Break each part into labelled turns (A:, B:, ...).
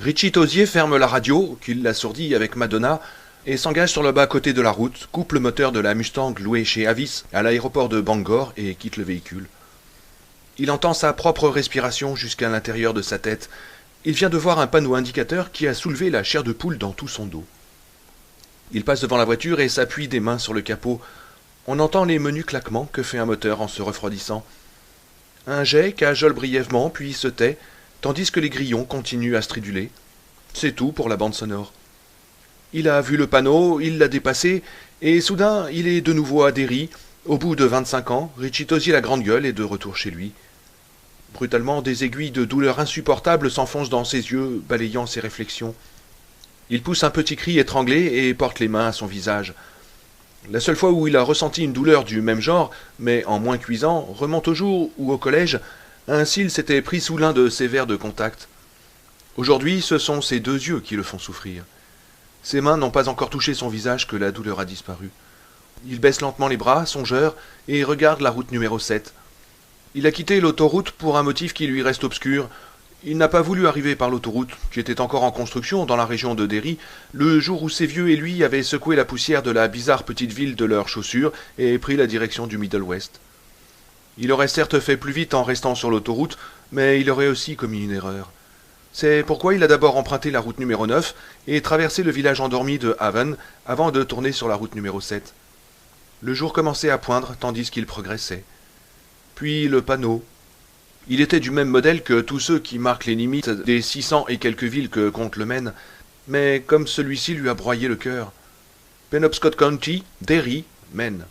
A: Richie Tosier ferme la radio, qu'il l'assourdit avec Madonna, et s'engage sur le bas-côté de la route, coupe le moteur de la Mustang louée chez Avis à l'aéroport de Bangor et quitte le véhicule. Il entend sa propre respiration jusqu'à l'intérieur de sa tête. Il vient de voir un panneau indicateur qui a soulevé la chair de poule dans tout son dos. Il passe devant la voiture et s'appuie des mains sur le capot. On entend les menus claquements que fait un moteur en se refroidissant. Un jet cajole brièvement, puis se tait, tandis que les grillons continuent à striduler. C'est tout pour la bande sonore. Il a vu le panneau, il l'a dépassé, et soudain, il est de nouveau à Derry. Au bout de 25 ans, Richie Tosier la grande gueule est de retour chez lui. Brutalement, des aiguilles de douleur insupportable s'enfoncent dans ses yeux, balayant ses réflexions. Il pousse un petit cri étranglé et porte les mains à son visage. La seule fois où il a ressenti une douleur du même genre, mais en moins cuisant, remonte au jour où, au collège, un cil s'était pris sous l'un de ses verres de contact. Aujourd'hui, ce sont ses deux yeux qui le font souffrir. Ses mains n'ont pas encore touché son visage que la douleur a disparu. Il baisse lentement les bras, songeur, et regarde la route numéro 7. Il a quitté l'autoroute pour un motif qui lui reste obscur. Il n'a pas voulu arriver par l'autoroute, qui était encore en construction dans la région de Derry, le jour où ses vieux et lui avaient secoué la poussière de la bizarre petite ville de leurs chaussures et pris la direction du Middle West. Il aurait certes fait plus vite en restant sur l'autoroute, mais il aurait aussi commis une erreur. C'est pourquoi il a d'abord emprunté la route numéro 9 et traversé le village endormi de Haven avant de tourner sur la route numéro 7. Le jour commençait à poindre tandis qu'il progressait. Puis le panneau. Il était du même modèle que tous ceux qui marquent les limites des 600 et quelques villes que compte le Maine, mais comme celui-ci lui a broyé le cœur. Penobscot County, Derry, Maine.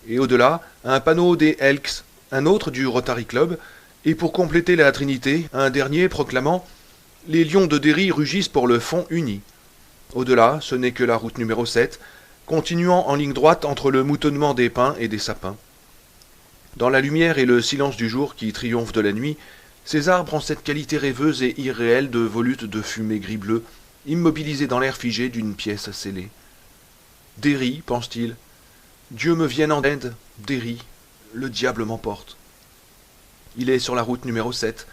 A: Et au-delà, un panneau des Elks, un autre du Rotary Club, et pour compléter la trinité, un dernier proclamant « Les lions de Derry rugissent pour le Fonds uni ». Au-delà, ce n'est que la route numéro 7, continuant en ligne droite entre le moutonnement des pins et des sapins. Dans la lumière et le silence du jour qui triomphe de la nuit, ces arbres ont cette qualité rêveuse et irréelle de volutes de fumée gris-bleu, immobilisées dans l'air figé d'une pièce scellée. Derry, pense-t-il. Dieu me vienne en aide, Derry, le diable m'emporte. Il est sur la route numéro 7.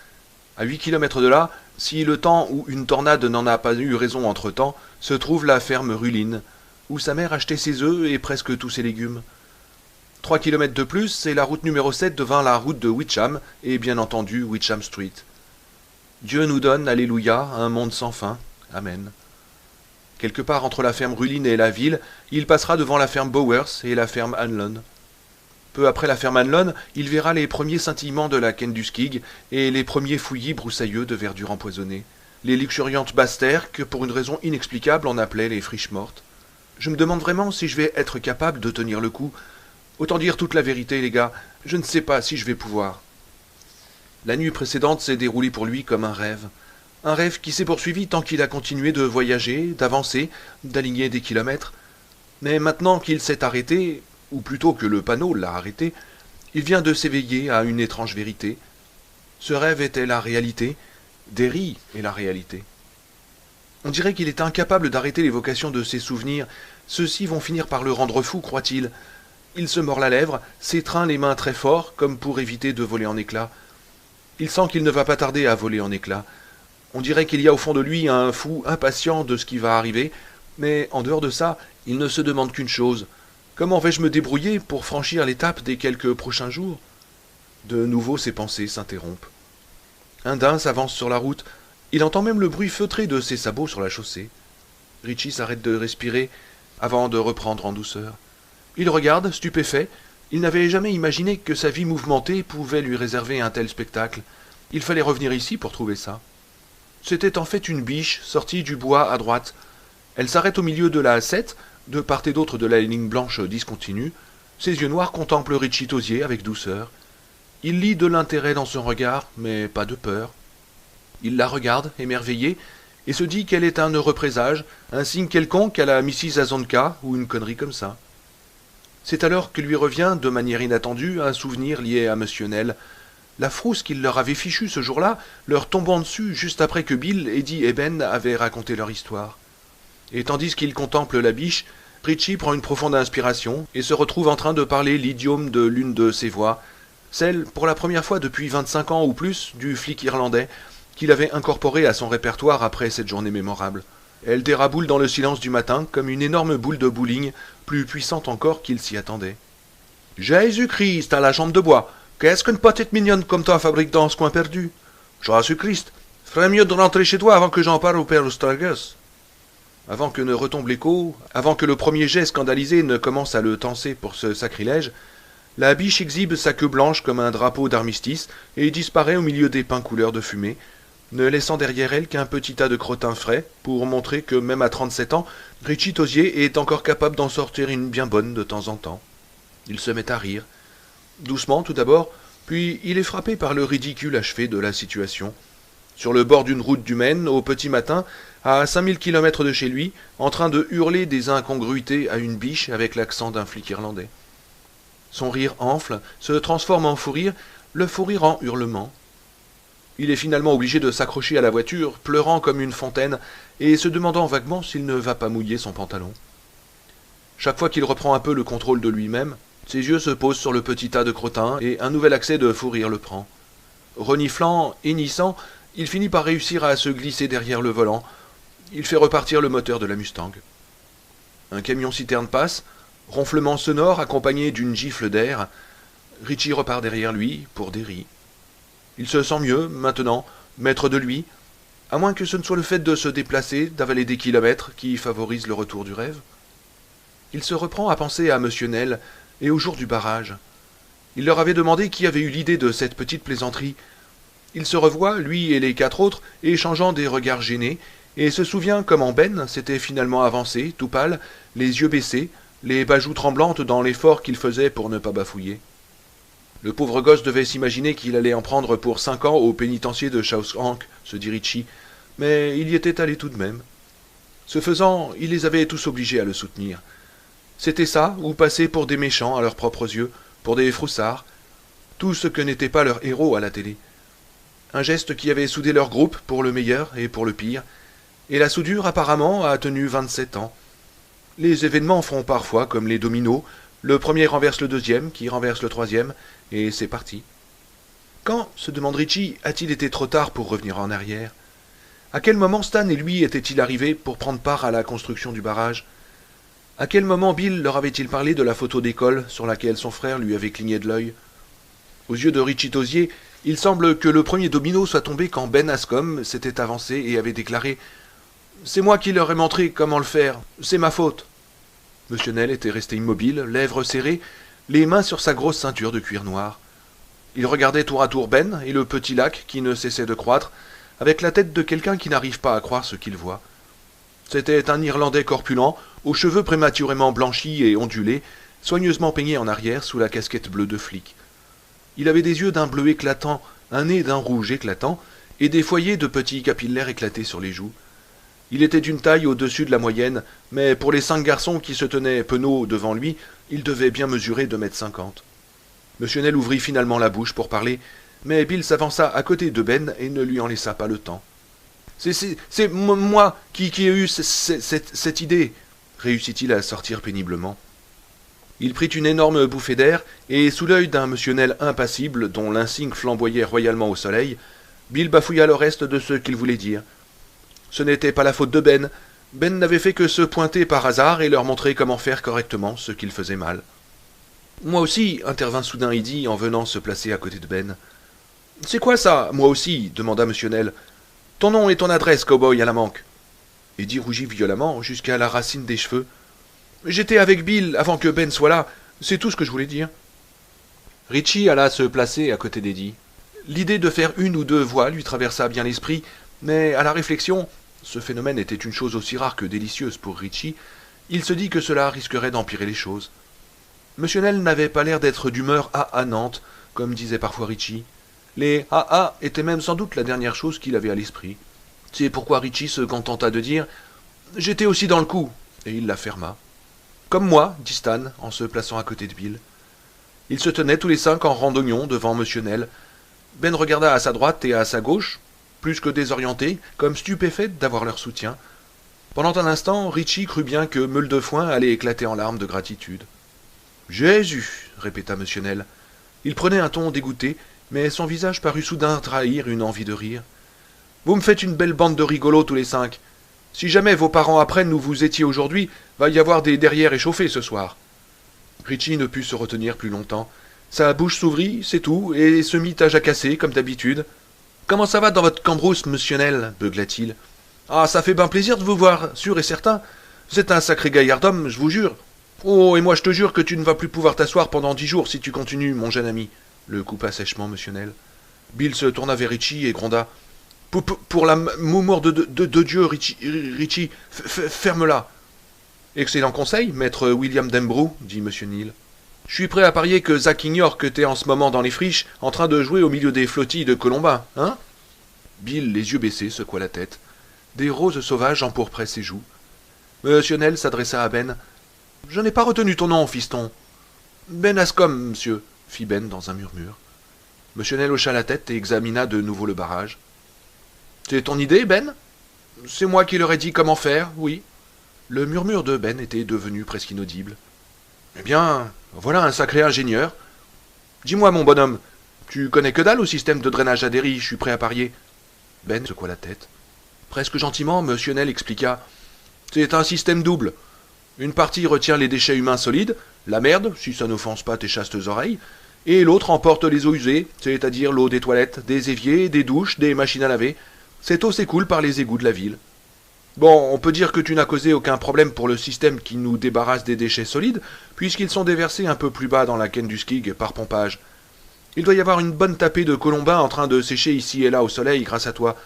A: À 8 kilomètres de là, si le temps ou une tornade n'en a pas eu raison entre-temps, se trouve la ferme Ruline, où sa mère achetait ses œufs et presque tous ses légumes. 3 kilomètres de plus, et la route numéro 7 devint la route de Witcham, et bien entendu Witcham Street. Dieu nous donne, alléluia, un monde sans fin. Amen. Quelque part entre la ferme Ruline et la ville, il passera devant la ferme Bowers et la ferme Hanlon. Peu après la ferme Hanlon, il verra les premiers scintillements de la Kenduskig et les premiers fouillis broussailleux de verdure empoisonnée. Les luxuriantes basses terres que, pour une raison inexplicable, on appelait les friches mortes. Je me demande vraiment si je vais être capable de tenir le coup. Autant dire toute la vérité, les gars, je ne sais pas si je vais pouvoir. La nuit précédente s'est déroulée pour lui comme un rêve. Un rêve qui s'est poursuivi tant qu'il a continué de voyager, d'avancer, d'aligner des kilomètres. Mais maintenant qu'il s'est arrêté, ou plutôt que le panneau l'a arrêté, il vient de s'éveiller à une étrange vérité. Ce rêve était la réalité, Derry est la réalité. On dirait qu'il est incapable d'arrêter l'évocation de ses souvenirs. Ceux-ci vont finir par le rendre fou, croit-il. Il se mord la lèvre, s'étreint les mains très fort, comme pour éviter de voler en éclats. Il sent qu'il ne va pas tarder à voler en éclats. On dirait qu'il y a au fond de lui un fou impatient de ce qui va arriver, mais en dehors de ça, il ne se demande qu'une chose. Comment vais-je me débrouiller pour franchir l'étape des quelques prochains jours? De nouveau ses pensées s'interrompent. Un daim s'avance sur la route. Il entend même le bruit feutré de ses sabots sur la chaussée. Richie s'arrête de respirer avant de reprendre en douceur. Il regarde, stupéfait. Il n'avait jamais imaginé que sa vie mouvementée pouvait lui réserver un tel spectacle. Il fallait revenir ici pour trouver ça. C'était en fait une biche sortie du bois à droite. Elle s'arrête au milieu de la 7, de part et d'autre de la ligne blanche discontinue. Ses yeux noirs contemplent Richie Tosier avec douceur. Il lit de l'intérêt dans son regard, mais pas de peur. Il la regarde, émerveillé, et se dit qu'elle est un heureux présage, un signe quelconque à la Mrs. Azonka, ou une connerie comme ça. C'est alors que lui revient, de manière inattendue, un souvenir lié à Monsieur Nell. La frousse qu'il leur avait fichue ce jour-là, leur tombant dessus juste après que Bill, Eddie et Ben avaient raconté leur histoire. Et tandis qu'il contemple la biche, Richie prend une profonde inspiration et se retrouve en train de parler l'idiome de l'une de ses voix, celle, pour la première fois depuis 25 ans ou plus, du flic irlandais, qu'il avait incorporée à son répertoire après cette journée mémorable. Elle déraboule dans le silence du matin comme une énorme boule de bowling, plus puissante encore qu'il s'y attendait. Jésus-Christ, à la jambe de bois, qu'est-ce qu'une petite mignonne comme toi fabrique dans ce coin perdu? Jésus-Christ, ferait mieux de rentrer chez toi avant que j'en parle au père Ostragus. Avant que ne retombe l'écho, avant que le premier jet scandalisé ne commence à le tancer pour ce sacrilège, la biche exhibe sa queue blanche comme un drapeau d'armistice et disparaît au milieu des pins couleurs de fumée, ne laissant derrière elle qu'un petit tas de crottins frais pour montrer que même à 37 ans, Richie Tosier est encore capable d'en sortir une bien bonne de temps en temps. Il se met à rire, doucement tout d'abord, puis il est frappé par le ridicule achevé de la situation. Sur le bord d'une route du Maine, au petit matin, à 5000 kilomètres de chez lui, en train de hurler des incongruités à une biche avec l'accent d'un flic irlandais. Son rire enfle, se transforme en fou rire, le fou rire en hurlement. Il est finalement obligé de s'accrocher à la voiture, pleurant comme une fontaine, et se demandant vaguement s'il ne va pas mouiller son pantalon. Chaque fois qu'il reprend un peu le contrôle de lui-même, ses yeux se posent sur le petit tas de crottins, et un nouvel accès de fou rire le prend. Reniflant, hennissant, il finit par réussir à se glisser derrière le volant. Il fait repartir le moteur de la Mustang. Un camion-citerne passe, ronflement sonore accompagné d'une gifle d'air. Richie repart derrière lui pour des ris. Il se sent mieux, maintenant, maître de lui, à moins que ce ne soit le fait de se déplacer, d'avaler des kilomètres, qui favorise le retour du rêve. Il se reprend à penser à M. Nel et au jour du barrage. Il leur avait demandé qui avait eu l'idée de cette petite plaisanterie. Il se revoit, lui et les 4 autres, échangeant des regards gênés, et se souvient comment Ben s'était finalement avancé, tout pâle, les yeux baissés, les bajoues tremblantes dans l'effort qu'il faisait pour ne pas bafouiller. Le pauvre gosse devait s'imaginer qu'il allait en prendre pour 5 ans au pénitencier de Shawshank, se dit Richie, mais il y était allé tout de même. Ce faisant, il les avait tous obligés à le soutenir. C'était ça, ou passer pour des méchants à leurs propres yeux, pour des froussards, tout ce que n'étaient pas leurs héros à la télé. Un geste qui avait soudé leur groupe pour le meilleur et pour le pire, et la soudure apparemment a tenu 27 ans. Les événements font parfois comme les dominos, le premier renverse le deuxième, qui renverse le troisième, et c'est parti. Quand, se demande Richie, a-t-il été trop tard pour revenir en arrière? À quel moment Stan et lui étaient-ils arrivés pour prendre part à la construction du barrage? À quel moment Bill leur avait-il parlé de la photo d'école sur laquelle son frère lui avait cligné de l'œil? Aux yeux de Richie Tosier, il semble que le premier domino soit tombé quand Ben Ascombe s'était avancé et avait déclaré « C'est moi qui leur ai montré comment le faire, c'est ma faute ». M. Nel était resté immobile, lèvres serrées, les mains sur sa grosse ceinture de cuir noir. Il regardait tour à tour Ben et le petit lac qui ne cessait de croître, avec la tête de quelqu'un qui n'arrive pas à croire ce qu'il voit. C'était un Irlandais corpulent, aux cheveux prématurément blanchis et ondulés, soigneusement peignés en arrière sous la casquette bleue de flic. Il avait des yeux d'un bleu éclatant, un nez d'un rouge éclatant, et des foyers de petits capillaires éclatés sur les joues. Il était d'une taille au-dessus de la moyenne, mais pour les 5 garçons qui se tenaient penauds devant lui, il devait bien mesurer 2,50 m. M. Nel ouvrit finalement la bouche pour parler, mais Bill s'avança à côté de Ben et ne lui en laissa pas le temps. C'est moi qui ai eu cette idée, réussit-il à sortir péniblement. Il prit une énorme bouffée d'air, et sous l'œil d'un M. Nel impassible, dont l'insigne flamboyait royalement au soleil, Bill bafouilla le reste de ce qu'il voulait dire. Ce n'était pas la faute de Ben. Ben n'avait fait que se pointer par hasard et leur montrer comment faire correctement ce qu'ils faisaient mal. Moi aussi, intervint soudain Eddy en venant se placer à côté de Ben. C'est quoi ça, moi aussi demanda M. Nel. Ton nom et ton adresse, cow-boy à la manque. Eddy rougit violemment jusqu'à la racine des cheveux. J'étais avec Bill avant que Ben soit là, c'est tout ce que je voulais dire. Richie alla se placer à côté d'Eddy. L'idée de faire 1 ou 2 voix lui traversa bien l'esprit, mais à la réflexion, ce phénomène était une chose aussi rare que délicieuse pour Richie, il se dit que cela risquerait d'empirer les choses. M. Nel n'avait pas l'air d'être d'humeur à Nantes, comme disait parfois Richie. Les AA étaient même sans doute la dernière chose qu'il avait à l'esprit. C'est pourquoi Richie se contenta de dire « J'étais aussi dans le coup », et il la ferma. « Comme moi », dit Stan, en se plaçant à côté de Bill. Ils se tenaient tous les 5 en randonnion devant M. Nel. Ben regarda à sa droite et à sa gauche, plus que désorienté, comme stupéfait d'avoir leur soutien. Pendant un instant, Richie crut bien que Meule de Foin allait éclater en larmes de gratitude. « Jésus !» répéta M. Nel. Il prenait un ton dégoûté, mais son visage parut soudain trahir une envie de rire. Vous me faites une belle bande de rigolos tous les 5. Si jamais vos parents apprennent où vous étiez aujourd'hui, va y avoir des derrières échauffés ce soir. » Richie ne put se retenir plus longtemps. Sa bouche s'ouvrit, c'est tout, et se mit à jacasser, comme d'habitude. « Comment ça va dans votre cambrousse, monsieur Nel » beugla-t-il. « Ah, ça fait bien plaisir de vous voir, sûr et certain. Vous êtes un sacré gaillard d'homme, je vous jure. Oh, et moi je te jure que tu ne vas plus pouvoir t'asseoir pendant 10 jours si tu continues, mon jeune ami. » le coupa sèchement monsieur Nel. Bill se tourna vers Richie et gronda. « Pour la moumoire de Dieu, Richie, ferme-la. » « Excellent conseil, maître William Denbrough, dit M. Neal. Je suis prêt à parier que Zach ignore que t'es en ce moment dans les friches, en train de jouer au milieu des flottilles de colombins, hein ?» Bill, les yeux baissés, secoua la tête. Des roses sauvages empourpraient ses joues. M. Neal s'adressa à Ben. « Je n'ai pas retenu ton nom, fiston. »« Ben Ascom, monsieur, » fit Ben dans un murmure. M. Neal hocha la tête et examina de nouveau le barrage. « C'est ton idée, Ben ?»« C'est moi qui leur ai dit comment faire, oui. » Le murmure de Ben était devenu presque inaudible. « Eh bien, voilà un sacré ingénieur. Dis-moi, mon bonhomme, tu connais que dalle au système de drainage à dérive, je suis prêt à parier. » Ben secoua la tête. Presque gentiment, M. Nel expliqua. « C'est un système double. Une partie retient les déchets humains solides, la merde, si ça n'offense pas tes chastes oreilles, et l'autre emporte les eaux usées, c'est-à-dire l'eau des toilettes, des éviers, des douches, des machines à laver. Cette eau s'écoule par les égouts de la ville. Bon, on peut dire que tu n'as causé aucun problème pour le système qui nous débarrasse des déchets solides, puisqu'ils sont déversés un peu plus bas dans la Ken du Skig par pompage. Il doit y avoir une bonne tapée de colombins en train de sécher ici et là au soleil grâce à toi.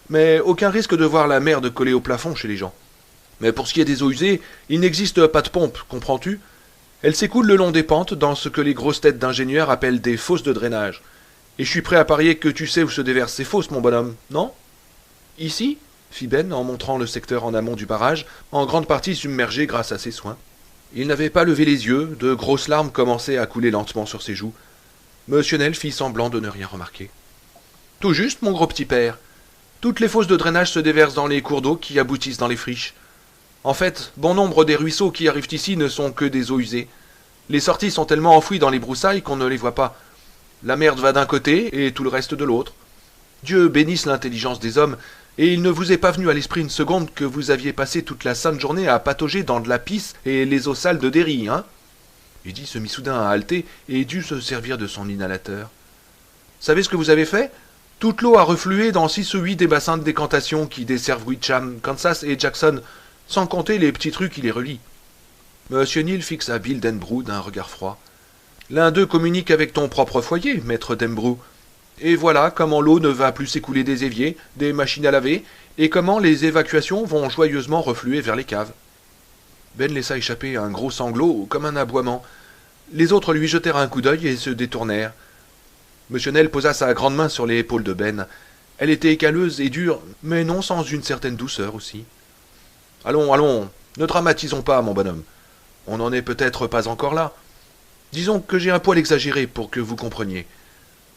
A: Mais aucun risque de voir la merde collée au plafond chez les gens. Mais pour ce qui est des eaux usées, il n'existe pas de pompe, comprends-tu? Elles s'écoulent le long des pentes dans ce que les grosses têtes d'ingénieurs appellent des fosses de drainage. Et je suis prêt à parier que tu sais où se déversent ces fosses, mon bonhomme, non? Ici? Fit Ben en montrant le secteur en amont du barrage, en grande partie submergé grâce à ses soins. Il n'avait pas levé les yeux, de grosses larmes commençaient à couler lentement sur ses joues. Monsieur Nel fit semblant de ne rien remarquer. « Tout juste, mon gros petit père. Toutes les fosses de drainage se déversent dans les cours d'eau qui aboutissent dans les friches. En fait, bon nombre des ruisseaux qui arrivent ici ne sont que des eaux usées. Les sorties sont tellement enfouies dans les broussailles qu'on ne les voit pas. La merde va d'un côté et tout le reste de l'autre. Dieu bénisse l'intelligence des hommes, et il ne vous est pas venu à l'esprit une seconde que vous aviez passé toute la sainte journée à patauger dans de la pisse et les eaux sales de Derry, hein ?» Eddie se mit soudain à halter et dut se servir de son inhalateur. « Savez ce que vous avez fait? Toute l'eau a reflué dans 6 ou 8 des bassins de décantation qui desservent Witcham, Kansas et Jackson, sans compter les petits trucs qui les relient. » Monsieur Neal fixa Bill Denbrough d'un regard froid. « L'un d'eux communique avec ton propre foyer, maître Denbrough. Et voilà comment l'eau ne va plus s'écouler des éviers, des machines à laver, et comment les évacuations vont joyeusement refluer vers les caves. » Ben laissa échapper un gros sanglot comme un aboiement. Les autres lui jetèrent un coup d'œil et se détournèrent. M. Nel posa sa grande main sur les épaules de Ben. Elle était écaleuse et dure, mais non sans une certaine douceur aussi. « Allons, allons, ne dramatisons pas, mon bonhomme. On n'en est peut-être pas encore là. Disons que j'ai un poil exagéré pour que vous compreniez.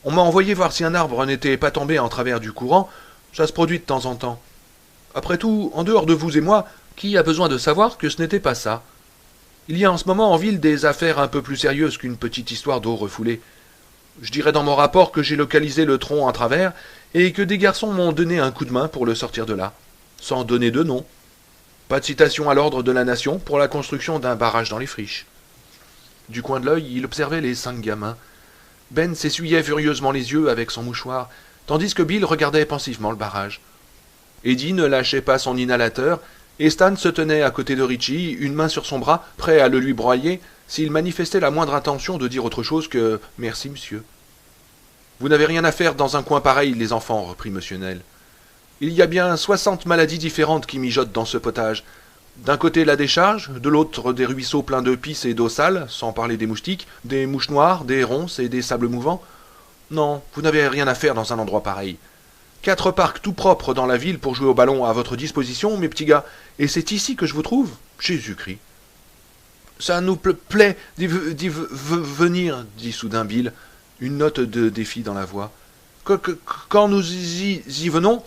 A: On m'a envoyé voir si un arbre n'était pas tombé en travers du courant, ça se produit de temps en temps. Après tout, en dehors de vous et moi, qui a besoin de savoir que ce n'était pas ça? Il y a en ce moment en ville des affaires un peu plus sérieuses qu'une petite histoire d'eau refoulée. Je dirais dans mon rapport que j'ai localisé le tronc en travers et que des garçons m'ont donné un coup de main pour le sortir de là, sans donner de nom. Pas de citation à l'ordre de la nation pour la construction d'un barrage dans les friches. » Du coin de l'œil, il observait les 5 gamins. Ben s'essuyait furieusement les yeux avec son mouchoir, tandis que Bill regardait pensivement le barrage. Eddie ne lâchait pas son inhalateur, et Stan se tenait à côté de Richie, une main sur son bras, prêt à le lui broyer, s'il manifestait la moindre intention de dire autre chose que « Merci, monsieur ». « Vous n'avez rien à faire dans un coin pareil, les enfants, » reprit M. Nel. « Il y a bien 60 maladies différentes qui mijotent dans ce potage. D'un côté la décharge, de l'autre des ruisseaux pleins de pisse et d'eau sale, sans parler des moustiques, des mouches noires, des ronces et des sables mouvants. Non, vous n'avez rien à faire dans un endroit pareil. 4 parcs tout propres dans la ville pour jouer au ballon à votre disposition, mes petits gars, et c'est ici que je vous trouve, Jésus-Christ. »« Ça nous plaît d'y venir, dit soudain Bill, une note de défi dans la voix. Quand nous y venons,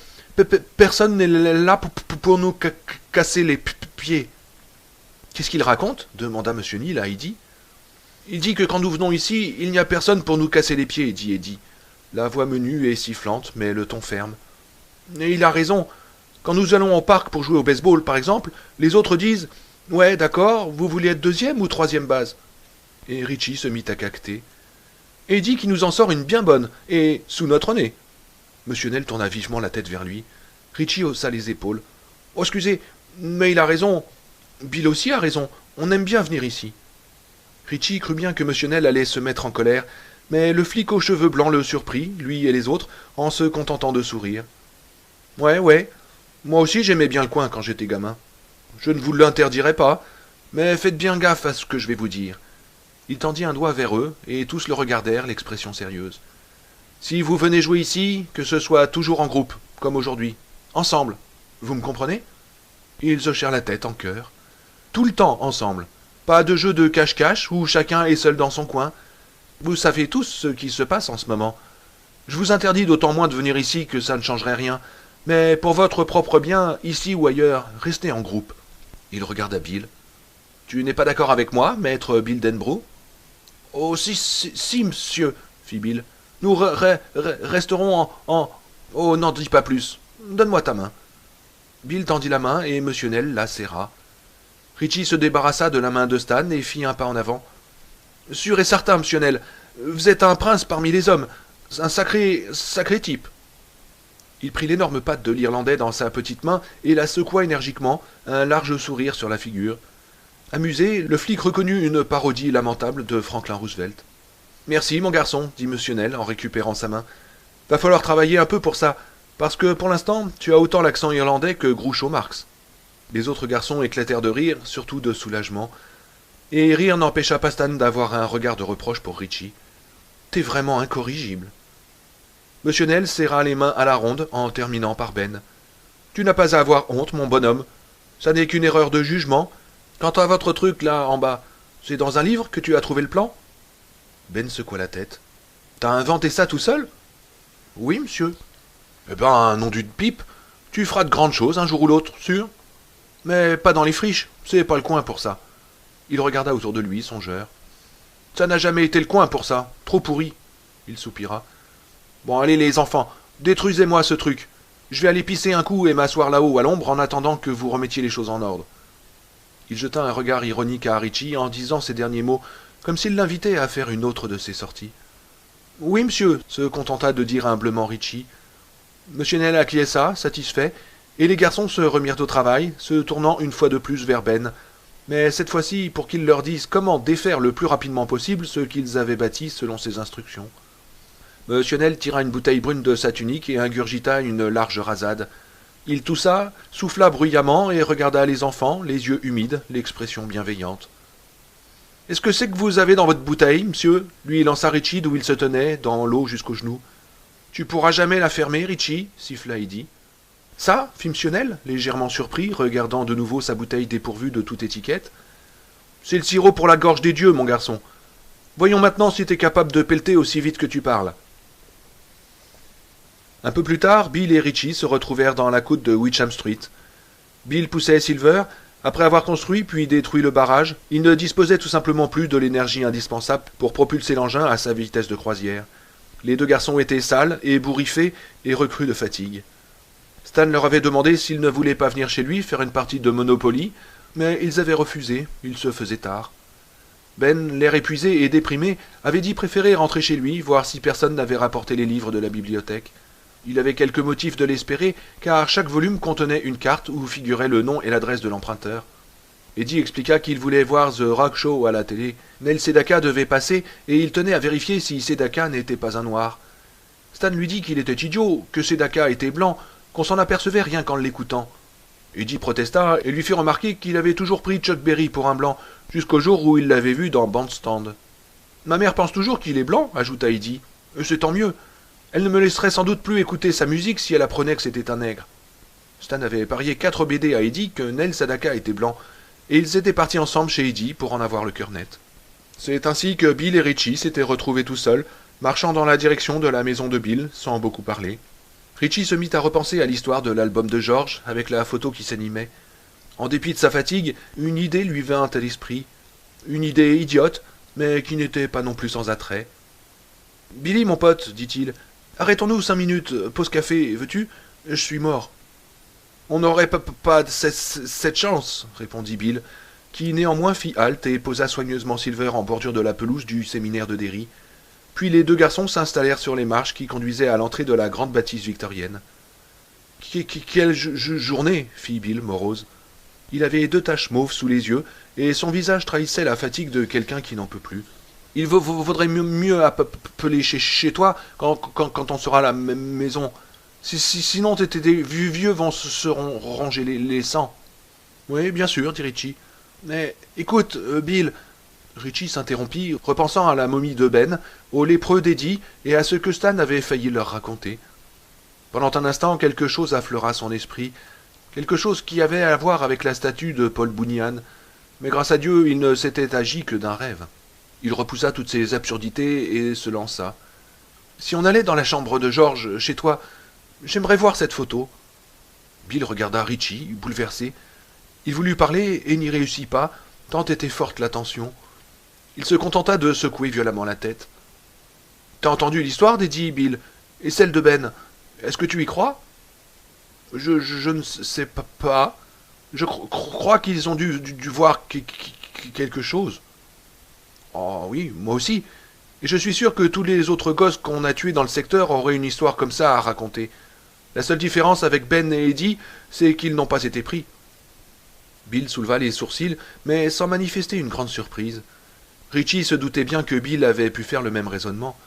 A: personne n'est là pour nous casser les pieds. »« Qu'est-ce qu'il raconte ?» demanda M. Neal à Eddie. « Il dit que quand nous venons ici, il n'y a personne pour nous casser les pieds, dit Eddie, la voix menue et sifflante, mais le ton ferme. Et il a raison. Quand nous allons au parc pour jouer au baseball, par exemple, les autres disent « Ouais, d'accord, vous voulez être deuxième ou troisième base ?» Et Richie se mit à caqueter. « Et dit qu'il nous en sort une bien bonne, et sous notre nez. » Monsieur Nel tourna vivement la tête vers lui. Richie haussa les épaules. « Oh, excusez, mais il a raison. Bill aussi a raison. On aime bien venir ici. » Richie crut bien que Monsieur Nel allait se mettre en colère, mais le flic aux cheveux blancs le surprit, lui et les autres, en se contentant de sourire. « Ouais, moi aussi j'aimais bien le coin quand j'étais gamin. Je ne vous l'interdirai pas, mais faites bien gaffe à ce que je vais vous dire. » Il tendit un doigt vers eux, et tous le regardèrent, l'expression sérieuse. « Si vous venez jouer ici, que ce soit toujours en groupe, comme aujourd'hui. Ensemble. Vous me comprenez ?» Ils hochèrent la tête en chœur. « Tout le temps ensemble. Pas de jeu de cache-cache où chacun est seul dans son coin. Vous savez tous ce qui se passe en ce moment. Je vous interdis d'autant moins de venir ici que ça ne changerait rien. Mais pour votre propre bien, ici ou ailleurs, restez en groupe. » Il regarda Bill. « Tu n'es pas d'accord avec moi, maître Bill Denbrough ?»« Oh, si, monsieur, fit Bill. Nous resterons en... Oh, n'en dis pas plus. Donne-moi ta main. » Bill tendit la main et Monsieur Nel la serra. Richie se débarrassa de la main de Stan et fit un pas en avant. « Sûr et certain, Monsieur Nel, vous êtes un prince parmi les hommes, un sacré type. » Il prit l'énorme patte de l'Irlandais dans sa petite main et la secoua énergiquement, un large sourire sur la figure. Amusé, le flic reconnut une parodie lamentable de Franklin Roosevelt. « Merci, mon garçon, dit Monsieur Nel en récupérant sa main. « Va falloir travailler un peu pour ça, parce que pour l'instant, tu as autant l'accent irlandais que Groucho Marx. » Les autres garçons éclatèrent de rire, surtout de soulagement. Et rire n'empêcha pas Stan d'avoir un regard de reproche pour Richie. « T'es vraiment incorrigible. » Monsieur Nel serra les mains à la ronde en terminant par Ben. « Tu n'as pas à avoir honte, mon bonhomme. Ça n'est qu'une erreur de jugement. Quant à votre truc là en bas, c'est dans un livre que tu as trouvé le plan ?» Ben secoua la tête. « T'as inventé ça tout seul ?»« Oui, monsieur. »« Eh ben, nom d'une pipe, tu feras de grandes choses un jour ou l'autre, sûr. Mais pas dans les friches, c'est pas le coin pour ça. » Il regarda autour de lui, songeur. « Ça n'a jamais été le coin pour ça, trop pourri. » Il soupira. « Bon, allez les enfants, détruisez-moi ce truc. Je vais aller pisser un coup et m'asseoir là-haut à l'ombre en attendant que vous remettiez les choses en ordre. » Il jeta un regard ironique à Richie en disant ces derniers mots, comme s'il l'invitait à faire une autre de ses sorties. « Oui, monsieur, » se contenta de dire humblement Richie. Monsieur Nel acquiesça, satisfait, et les garçons se remirent au travail, se tournant une fois de plus vers Ben, mais cette fois-ci pour qu'il leur dise comment défaire le plus rapidement possible ce qu'ils avaient bâti selon ses instructions. Monsieur Nel tira une bouteille brune de sa tunique et ingurgita une large rasade. Il toussa, souffla bruyamment et regarda les enfants, les yeux humides, l'expression bienveillante. « Est-ce que c'est que vous avez dans votre bouteille, monsieur ?» lui lança Richie d'où il se tenait, dans l'eau jusqu'aux genoux. « Tu pourras jamais la fermer, Richie ?» siffla Eddie. « Ça ?» fit monsieur Nel, légèrement surpris, regardant de nouveau sa bouteille dépourvue de toute étiquette. « C'est le sirop pour la gorge des dieux, mon garçon. Voyons maintenant si t'es capable de pelleter aussi vite que tu parles. » Un peu plus tard, Bill et Richie se retrouvèrent dans la côte de Witcham Street. Bill poussait Silver. Après avoir construit puis détruit le barrage, il ne disposait tout simplement plus de l'énergie indispensable pour propulser l'engin à sa vitesse de croisière. Les deux garçons étaient sales, ébouriffés et recrus de fatigue. Stan leur avait demandé s'ils ne voulaient pas venir chez lui faire une partie de Monopoly, mais ils avaient refusé, il se faisait tard. Ben, l'air épuisé et déprimé, avait dit préférer rentrer chez lui, voir si personne n'avait rapporté les livres de la bibliothèque. Il avait quelques motifs de l'espérer, car chaque volume contenait une carte où figurait le nom et l'adresse de l'emprunteur. Eddie expliqua qu'il voulait voir The Rock Show à la télé. Neil Sedaka devait passer, et il tenait à vérifier si Sedaka n'était pas un noir. Stan lui dit qu'il était idiot, que Sedaka était blanc, qu'on s'en apercevait rien qu'en l'écoutant. Eddie protesta et lui fit remarquer qu'il avait toujours pris Chuck Berry pour un blanc, jusqu'au jour où il l'avait vu dans Bandstand. « Ma mère pense toujours qu'il est blanc, » ajouta Eddie. « C'est tant mieux. Elle ne me laisserait sans doute plus écouter sa musique si elle apprenait que c'était un nègre. » Stan avait parié 4 BD à Eddie que Neil Sedaka était blanc, et ils étaient partis ensemble chez Eddie pour en avoir le cœur net. C'est ainsi que Bill et Richie s'étaient retrouvés tout seuls, marchant dans la direction de la maison de Bill, sans beaucoup parler. Richie se mit à repenser à l'histoire de l'album de George, avec la photo qui s'animait. En dépit de sa fatigue, une idée lui vint à l'esprit. Une idée idiote, mais qui n'était pas non plus sans attrait. « Billy, mon pote, dit-il, arrêtons-nous 5 minutes, pause café, veux-tu ? Je suis mort. On n'aurait pas cette chance, répondit Bill, qui néanmoins fit halte et posa soigneusement Silver en bordure de la pelouse du séminaire de Derry. Puis les deux garçons s'installèrent sur les marches qui conduisaient à l'entrée de la grande bâtisse victorienne. Quelle journée, fit Bill, morose. Il avait deux taches mauves sous les yeux, et son visage trahissait la fatigue de quelqu'un qui n'en peut plus. Il vaudrait mieux appeler chez toi quand on sera à la maison. Sinon, tes vieux vont se ranger les sangs. Oui, bien sûr, dit Richie. Mais écoute, Bill. Richie s'interrompit, repensant à la momie de Ben, au lépreux d'Eddie et à ce que Stan avait failli leur raconter. Pendant un instant, quelque chose affleura son esprit, quelque chose qui avait à voir avec la statue de Paul Bunyan, mais grâce à Dieu, il ne s'était agi que d'un rêve. Il repoussa toutes ces absurdités et se lança. Si on allait dans la chambre de George, chez toi, j'aimerais voir cette photo. Bill regarda Richie, bouleversé. Il voulut parler et n'y réussit pas, tant était forte la tension. Il se contenta de secouer violemment la tête. T'as entendu l'histoire d'Eddie, Bill, et celle de Ben. Est-ce que tu y crois? Je ne sais pas. Je crois qu'ils ont dû voir quelque chose. Oh oui, moi aussi. Et je suis sûr que tous les autres gosses qu'on a tués dans le secteur auraient une histoire comme ça à raconter. La seule différence avec Ben et Eddie, c'est qu'ils n'ont pas été pris. Bill souleva les sourcils, mais sans manifester une grande surprise. Richie se doutait bien que Bill avait pu faire le même raisonnement.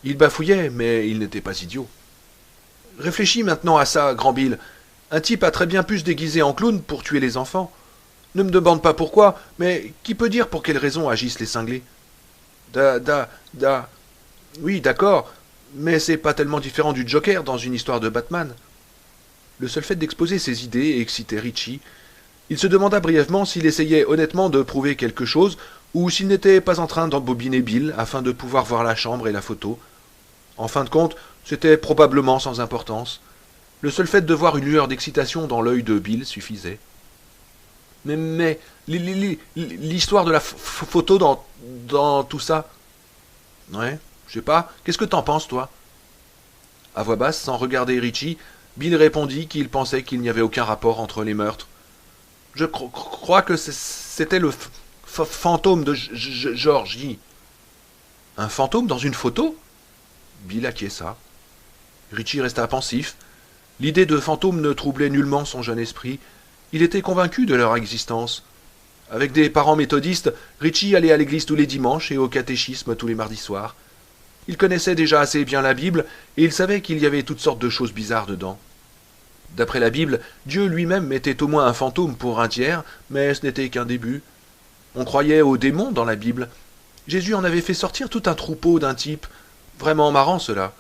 A: Il bafouillait, mais il n'était pas idiot. Réfléchis maintenant à ça, grand Bill. Un type a très bien pu se déguiser en clown pour tuer les enfants. Ne me demande pas pourquoi, mais qui peut dire pour quelle raison agissent les cinglés? Oui, d'accord, mais c'est pas tellement différent du Joker dans une histoire de Batman. Le seul fait d'exposer ses idées excitait Richie. Il se demanda brièvement s'il essayait honnêtement de prouver quelque chose ou s'il n'était pas en train d'embobiner Bill afin de pouvoir voir la chambre et la photo. En fin de compte, c'était probablement sans importance. Le seul fait de voir une lueur d'excitation dans l'œil de Bill suffisait. Mais l'histoire de la photo dans tout ça. Ouais, je sais pas. Qu'est-ce que t'en penses, toi? À voix basse, sans regarder Richie, Bill répondit qu'il pensait qu'il n'y avait aucun rapport entre les meurtres. Je crois que c'était le fantôme de Georgie. Un fantôme dans une photo? Bill acquiesça. Richie resta pensif. L'idée de fantôme ne troublait nullement son jeune esprit. Il était convaincu de leur existence. Avec des parents méthodistes, Richie allait à l'église tous les dimanches et au catéchisme tous les mardis soirs. Il connaissait déjà assez bien la Bible et il savait qu'il y avait toutes sortes de choses bizarres dedans. D'après la Bible, Dieu lui-même était au moins un fantôme pour un tiers, mais ce n'était qu'un début. On croyait aux démons dans la Bible. Jésus en avait fait sortir tout un troupeau d'un type. Vraiment marrant cela.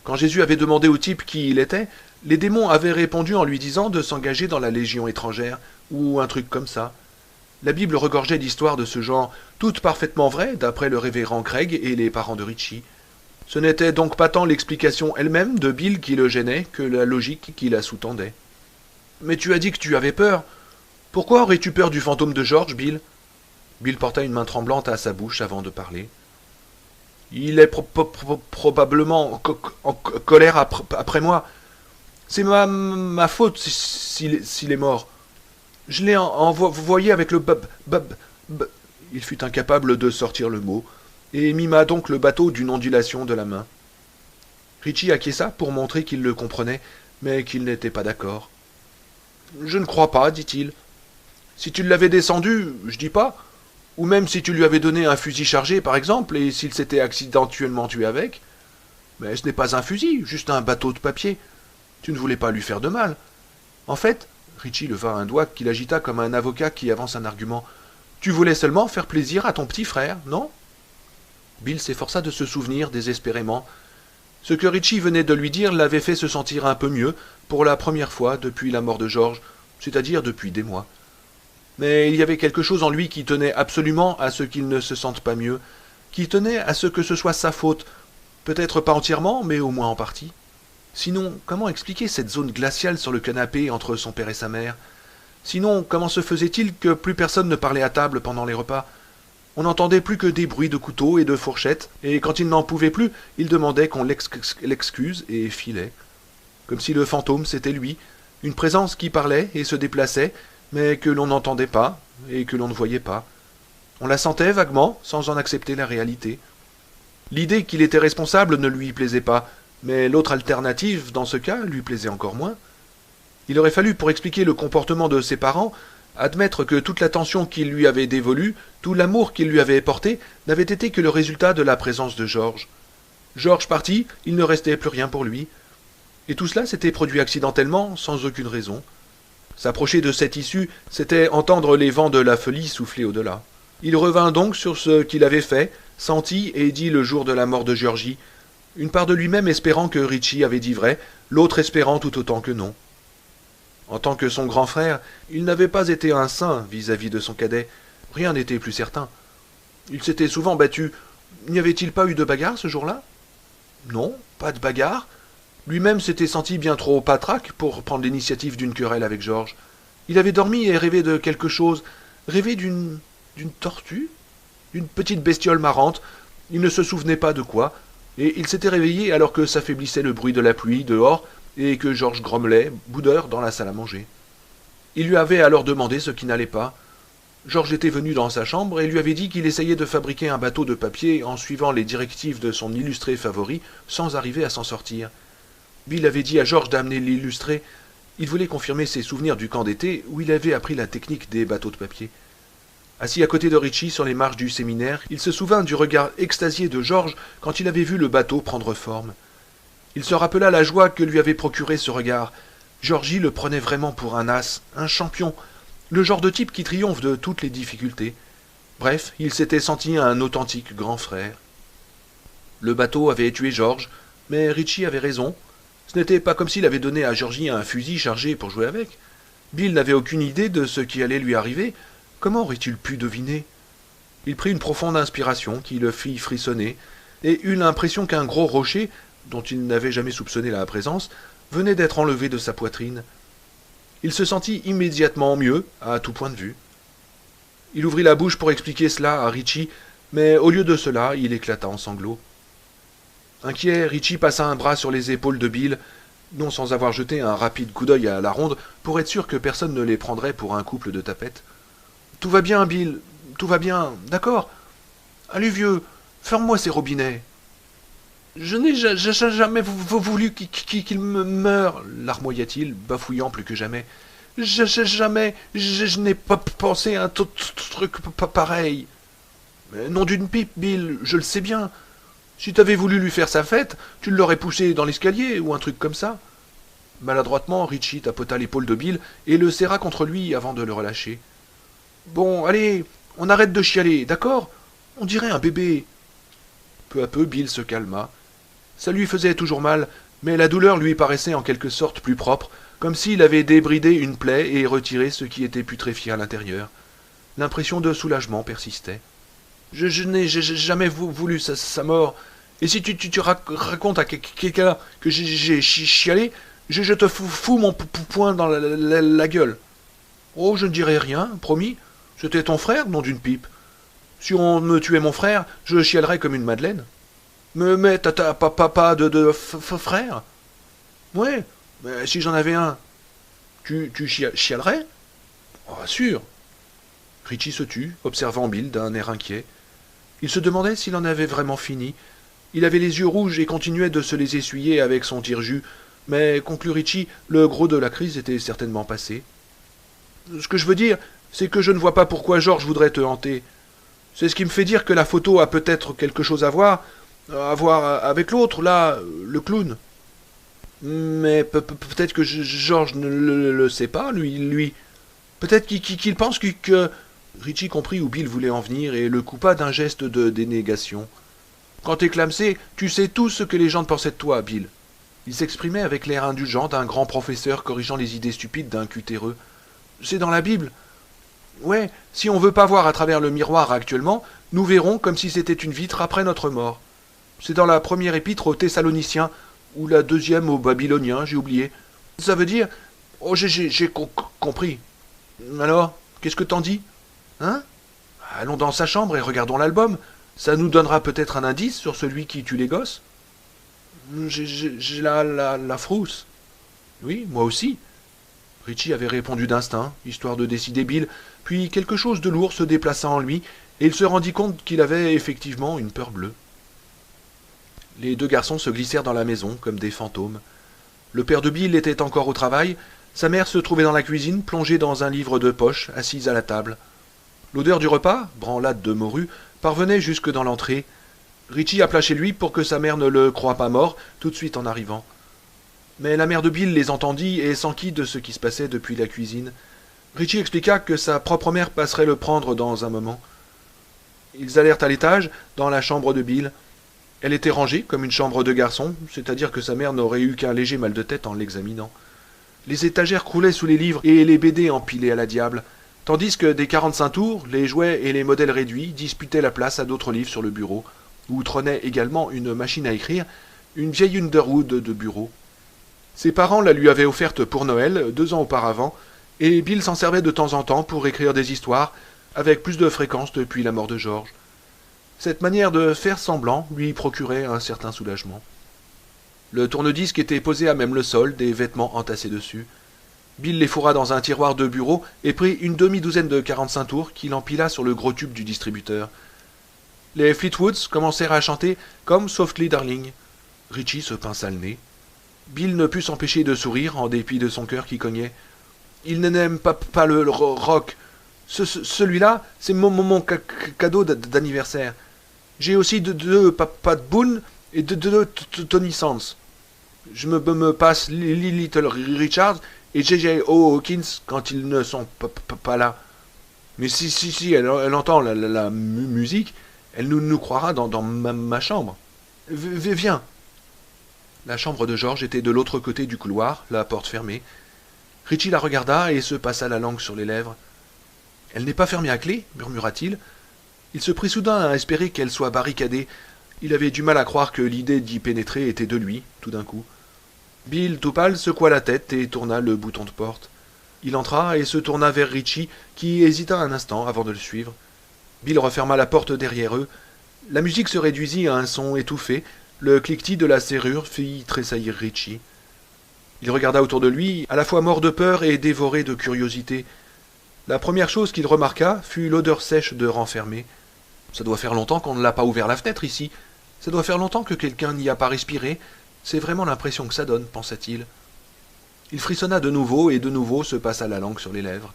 A: Quand Jésus avait demandé au type qui il était, les démons avaient répondu en lui disant de s'engager dans la Légion étrangère, ou un truc comme ça. La Bible regorgeait d'histoires de ce genre, toutes parfaitement vraies, d'après le révérend Craig et les parents de Richie. Ce n'était donc pas tant l'explication elle-même de Bill qui le gênait que la logique qui la sous-tendait. « Mais tu as dit que tu avais peur. Pourquoi aurais-tu peur du fantôme de George, Bill ?» Bill porta une main tremblante à sa bouche avant de parler. « Il est probablement en colère après moi. C'est ma faute s'il est mort. Je l'ai envoyé avec le Il fut incapable de sortir le mot, et mima donc le bateau d'une ondulation de la main. Richie acquiesça pour montrer qu'il le comprenait, mais qu'il n'était pas d'accord. « Je ne crois pas, dit-il. Si tu l'avais descendu, je dis pas. Ou même si tu lui avais donné un fusil chargé, par exemple, et s'il s'était accidentellement tué avec. Mais ce n'est pas un fusil, juste un bateau de papier. Tu ne voulais pas lui faire de mal. En fait, Richie leva un doigt qu'il agita comme un avocat qui avance un argument. Tu voulais seulement faire plaisir à ton petit frère, non? Bill s'efforça de se souvenir désespérément. Ce que Richie venait de lui dire l'avait fait se sentir un peu mieux pour la première fois depuis la mort de George, c'est-à-dire depuis des mois. Mais il y avait quelque chose en lui qui tenait absolument à ce qu'il ne se sente pas mieux, qui tenait à ce que ce soit sa faute, peut-être pas entièrement, mais au moins en partie. Sinon, comment expliquer cette zone glaciale sur le canapé entre son père et sa mère? Sinon, comment se faisait-il que plus personne ne parlait à table pendant les repas? On n'entendait plus que des bruits de couteaux et de fourchettes, et quand il n'en pouvait plus, il demandait qu'on l'excuse et filait. comme si le fantôme c'était lui, une présence qui parlait et se déplaçait, mais que l'on n'entendait pas et que l'on ne voyait pas. On la sentait vaguement, sans en accepter la réalité. L'idée qu'il était responsable ne lui plaisait pas, mais l'autre alternative, dans ce cas, lui plaisait encore moins. Il aurait fallu, pour expliquer le comportement de ses parents, admettre que toute l'attention qu'ils lui avaient dévolue, tout l'amour qu'ils lui avaient porté, n'avait été que le résultat de la présence de Georges. Georges parti, il ne restait plus rien pour lui. Et tout cela s'était produit accidentellement, sans aucune raison. S'approcher de cette issue, c'était entendre les vents de la folie souffler au-delà. Il revint donc sur ce qu'il avait fait, senti et dit le jour de la mort de Georgie, une part de lui-même espérant que Richie avait dit vrai, l'autre espérant tout autant que non. En tant que son grand frère, il n'avait pas été un saint vis-à-vis de son cadet. Rien n'était plus certain. Il s'était souvent battu. N'y avait-il pas eu de bagarre ce jour-là? Non, pas de bagarre. Lui-même s'était senti bien trop patraque pour prendre l'initiative d'une querelle avec Georges. Il avait dormi et rêvé de quelque chose. Rêvé d'une tortue? D'une petite bestiole marrante. Il ne se souvenait pas de quoi. Et il s'était réveillé alors que s'affaiblissait le bruit de la pluie dehors et que Georges grommelait, boudeur, dans la salle à manger. Il lui avait alors demandé ce qui n'allait pas. Georges était venu dans sa chambre et lui avait dit qu'il essayait de fabriquer un bateau de papier en suivant les directives de son illustré favori sans arriver à s'en sortir. Bill avait dit à Georges d'amener l'illustré. Il voulait confirmer ses souvenirs du camp d'été où il avait appris la technique des bateaux de papier. Assis à côté de Richie sur les marches du séminaire, il se souvint du regard extasié de Georges quand il avait vu le bateau prendre forme. Il se rappela la joie que lui avait procuré ce regard. Georgie le prenait vraiment pour un as, un champion, le genre de type qui triomphe de toutes les difficultés. Bref, il s'était senti un authentique grand frère. Le bateau avait tué Georges, mais Richie avait raison. Ce n'était pas comme s'il avait donné à Georgie un fusil chargé pour jouer avec. Bill n'avait aucune idée de ce qui allait lui arriver. Comment aurait-il pu deviner? Il prit une profonde inspiration qui le fit frissonner, et eut l'impression qu'un gros rocher, dont il n'avait jamais soupçonné la présence, venait d'être enlevé de sa poitrine. Il se sentit immédiatement mieux, à tout point de vue. Il ouvrit la bouche pour expliquer cela à Richie, mais au lieu de cela, il éclata en sanglots. Inquiet, Richie passa un bras sur les épaules de Bill, non sans avoir jeté un rapide coup d'œil à la ronde, pour être sûr que personne ne les prendrait pour un couple de tapettes. « Tout va bien, Bill, tout va bien, d'accord? Allez, vieux, ferme-moi ces robinets. » « Je n'ai jamais voulu qu'il me meure, larmoya-t-il, bafouillant plus que jamais. Jamais, je n'ai pas pensé à un truc pareil. Mais nom d'une pipe, Bill, je le sais bien. Si t'avais voulu lui faire sa fête, tu l'aurais poussé dans l'escalier ou un truc comme ça. » Maladroitement, Richie tapota l'épaule de Bill et le serra contre lui avant de le relâcher. « Bon, allez, on arrête de chialer, d'accord? On dirait un bébé. » Peu à peu, Bill se calma. Ça lui faisait toujours mal, mais la douleur lui paraissait en quelque sorte plus propre, comme s'il avait débridé une plaie et retiré ce qui était putréfié à l'intérieur. L'impression de soulagement persistait. « Je n'ai jamais voulu sa mort. Et si tu racontes à quelqu'un que j'ai chialé, je te fous mon poing dans la gueule. »« Oh, je ne dirai rien, promis. C'était ton frère, nom d'une pipe. Si on me tuait mon frère, je chialerais comme une madeleine. » Mais t'as pas de frère? Ouais, mais si j'en avais un, tu chialerais? Oh, sûr. Richie se tut, observant Bill d'un air inquiet. Il se demandait s'il en avait vraiment fini. Il avait les yeux rouges et continuait de se les essuyer avec son tire-jus, mais, conclut Richie, le gros de la crise était certainement passé. Ce que je veux dire, c'est que je ne vois pas pourquoi Georges voudrait te hanter. C'est ce qui me fait dire que la photo a peut-être quelque chose à voir avec l'autre, là, le clown. Mais peut-être que Georges ne le sait pas, lui. Peut-être qu'il pense que... Richie comprit où Bill voulait en venir et le coupa d'un geste de dénégation. Quand t'es clamsé, tu sais tout ce que les gens pensaient de toi, Bill. Il s'exprimait avec l'air indulgent d'un grand professeur corrigeant les idées stupides d'un cutéreux. C'est dans la Bible. Ouais, si on veut pas voir à travers le miroir actuellement, nous verrons comme si c'était une vitre après notre mort. C'est dans la première épître aux Thessaloniciens, ou la deuxième aux Babyloniens, j'ai oublié. Ça veut dire... Oh, j'ai compris. Alors, qu'est-ce que t'en dis? Hein? Allons dans sa chambre et regardons l'album. Ça nous donnera peut-être un indice sur celui qui tue les gosses. J'ai la frousse. Oui, moi aussi. Richie avait répondu d'instinct, histoire de décider Bill, puis quelque chose de lourd se déplaça en lui, et il se rendit compte qu'il avait effectivement une peur bleue. Les deux garçons se glissèrent dans la maison comme des fantômes. Le père de Bill était encore au travail, sa mère se trouvait dans la cuisine, plongée dans un livre de poche, assise à la table. L'odeur du repas, branlade de morue, parvenait jusque dans l'entrée. Richie appela chez lui pour que sa mère ne le croie pas mort, tout de suite en arrivant. Mais la mère de Bill les entendit et s'enquit de ce qui se passait depuis la cuisine. Richie expliqua que sa propre mère passerait le prendre dans un moment. Ils allèrent à l'étage, dans la chambre de Bill. Elle était rangée comme une chambre de garçon, c'est-à-dire que sa mère n'aurait eu qu'un léger mal de tête en l'examinant. Les étagères croulaient sous les livres et les BD empilés à la diable, tandis que des 45 tours, les jouets et les modèles réduits disputaient la place à d'autres livres sur le bureau, où trônait également une machine à écrire, une vieille Underwood de bureau. Ses parents la lui avaient offerte pour Noël 2 ans auparavant, et Bill s'en servait de temps en temps pour écrire des histoires, avec plus de fréquence depuis la mort de George. Cette manière de faire semblant lui procurait un certain soulagement. Le tourne-disque était posé à même le sol, des vêtements entassés dessus. Bill les fourra dans un tiroir de bureau et prit une demi-douzaine de 45 tours qu'il empila sur le gros tube du distributeur. Les Fleetwoods commencèrent à chanter comme Softly Darling. Richie se pinça le nez. Bill ne put s'empêcher de sourire en dépit de son cœur qui cognait. Il n'aime pas le rock. Celui-là, c'est mon cadeau d'anniversaire. J'ai aussi deux Pat Boone et deux Tony Sands. Je me passe Little Richard et J.J. Hawkins quand ils ne sont pas là. Mais si, elle entend la musique, elle nous croira dans ma chambre. Viens. La chambre de George était de l'autre côté du couloir, la porte fermée. Richie la regarda et se passa la langue sur les lèvres. « Elle n'est pas fermée à clé » murmura-t-il. Il se prit soudain à espérer qu'elle soit barricadée. Il avait du mal à croire que l'idée d'y pénétrer était de lui, tout d'un coup. Bill, tout pâle, secoua la tête et tourna le bouton de porte. Il entra et se tourna vers Richie, qui hésita un instant avant de le suivre. Bill referma la porte derrière eux. La musique se réduisit à un son étouffé. Le cliquetis de la serrure fit tressaillir Richie. Il regarda autour de lui, à la fois mort de peur et dévoré de curiosité. La première chose qu'il remarqua fut l'odeur sèche de renfermé. Ça doit faire longtemps qu'on ne l'a pas ouvert la fenêtre ici. Ça doit faire longtemps que quelqu'un n'y a pas respiré. C'est vraiment l'impression que ça donne, pensa-t-il. Il frissonna de nouveau et de nouveau se passa la langue sur les lèvres.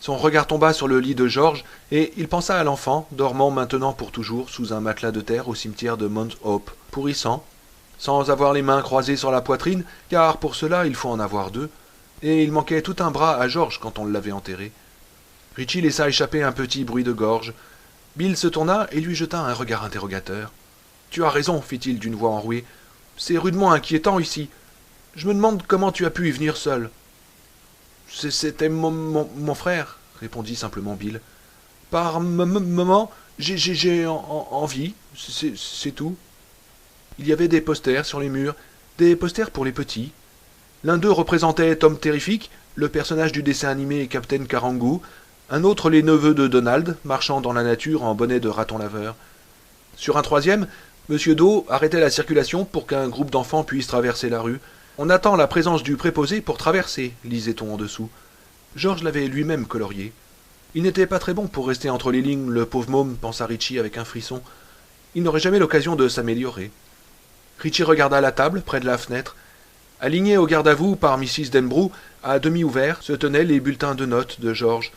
A: Son regard tomba sur le lit de George et il pensa à l'enfant, dormant maintenant pour toujours sous un matelas de terre au cimetière de Mount Hope, pourrissant, sans avoir les mains croisées sur la poitrine, car pour cela il faut en avoir deux, et il manquait tout un bras à George quand on l'avait enterré. Richie laissa échapper un petit bruit de gorge. Bill se tourna et lui jeta un regard interrogateur. « Tu as raison, fit-il d'une voix enrouée. C'est rudement inquiétant ici. Je me demande comment tu as pu y venir seul. C'était mon frère, répondit simplement Bill. Par moment, j'ai envie, c'est tout. Il y avait des posters sur les murs, des posters pour les petits. L'un d'eux représentait Tom Terrific, le personnage du dessin animé Captain Karangou, un autre les neveux de Donald, marchant dans la nature en bonnet de raton laveur. Sur un troisième, Monsieur Doe arrêtait la circulation pour qu'un groupe d'enfants puisse traverser la rue. On attend la présence du préposé pour traverser, lisait-on en dessous. George l'avait lui-même colorié. Il n'était pas très bon pour rester entre les lignes, le pauvre môme, pensa Richie avec un frisson. Il n'aurait jamais l'occasion de s'améliorer. Richie regarda la table, près de la fenêtre. Alignés au garde-à-vous par Mrs. Denbrough, à demi ouverts, se tenaient les bulletins de notes de George.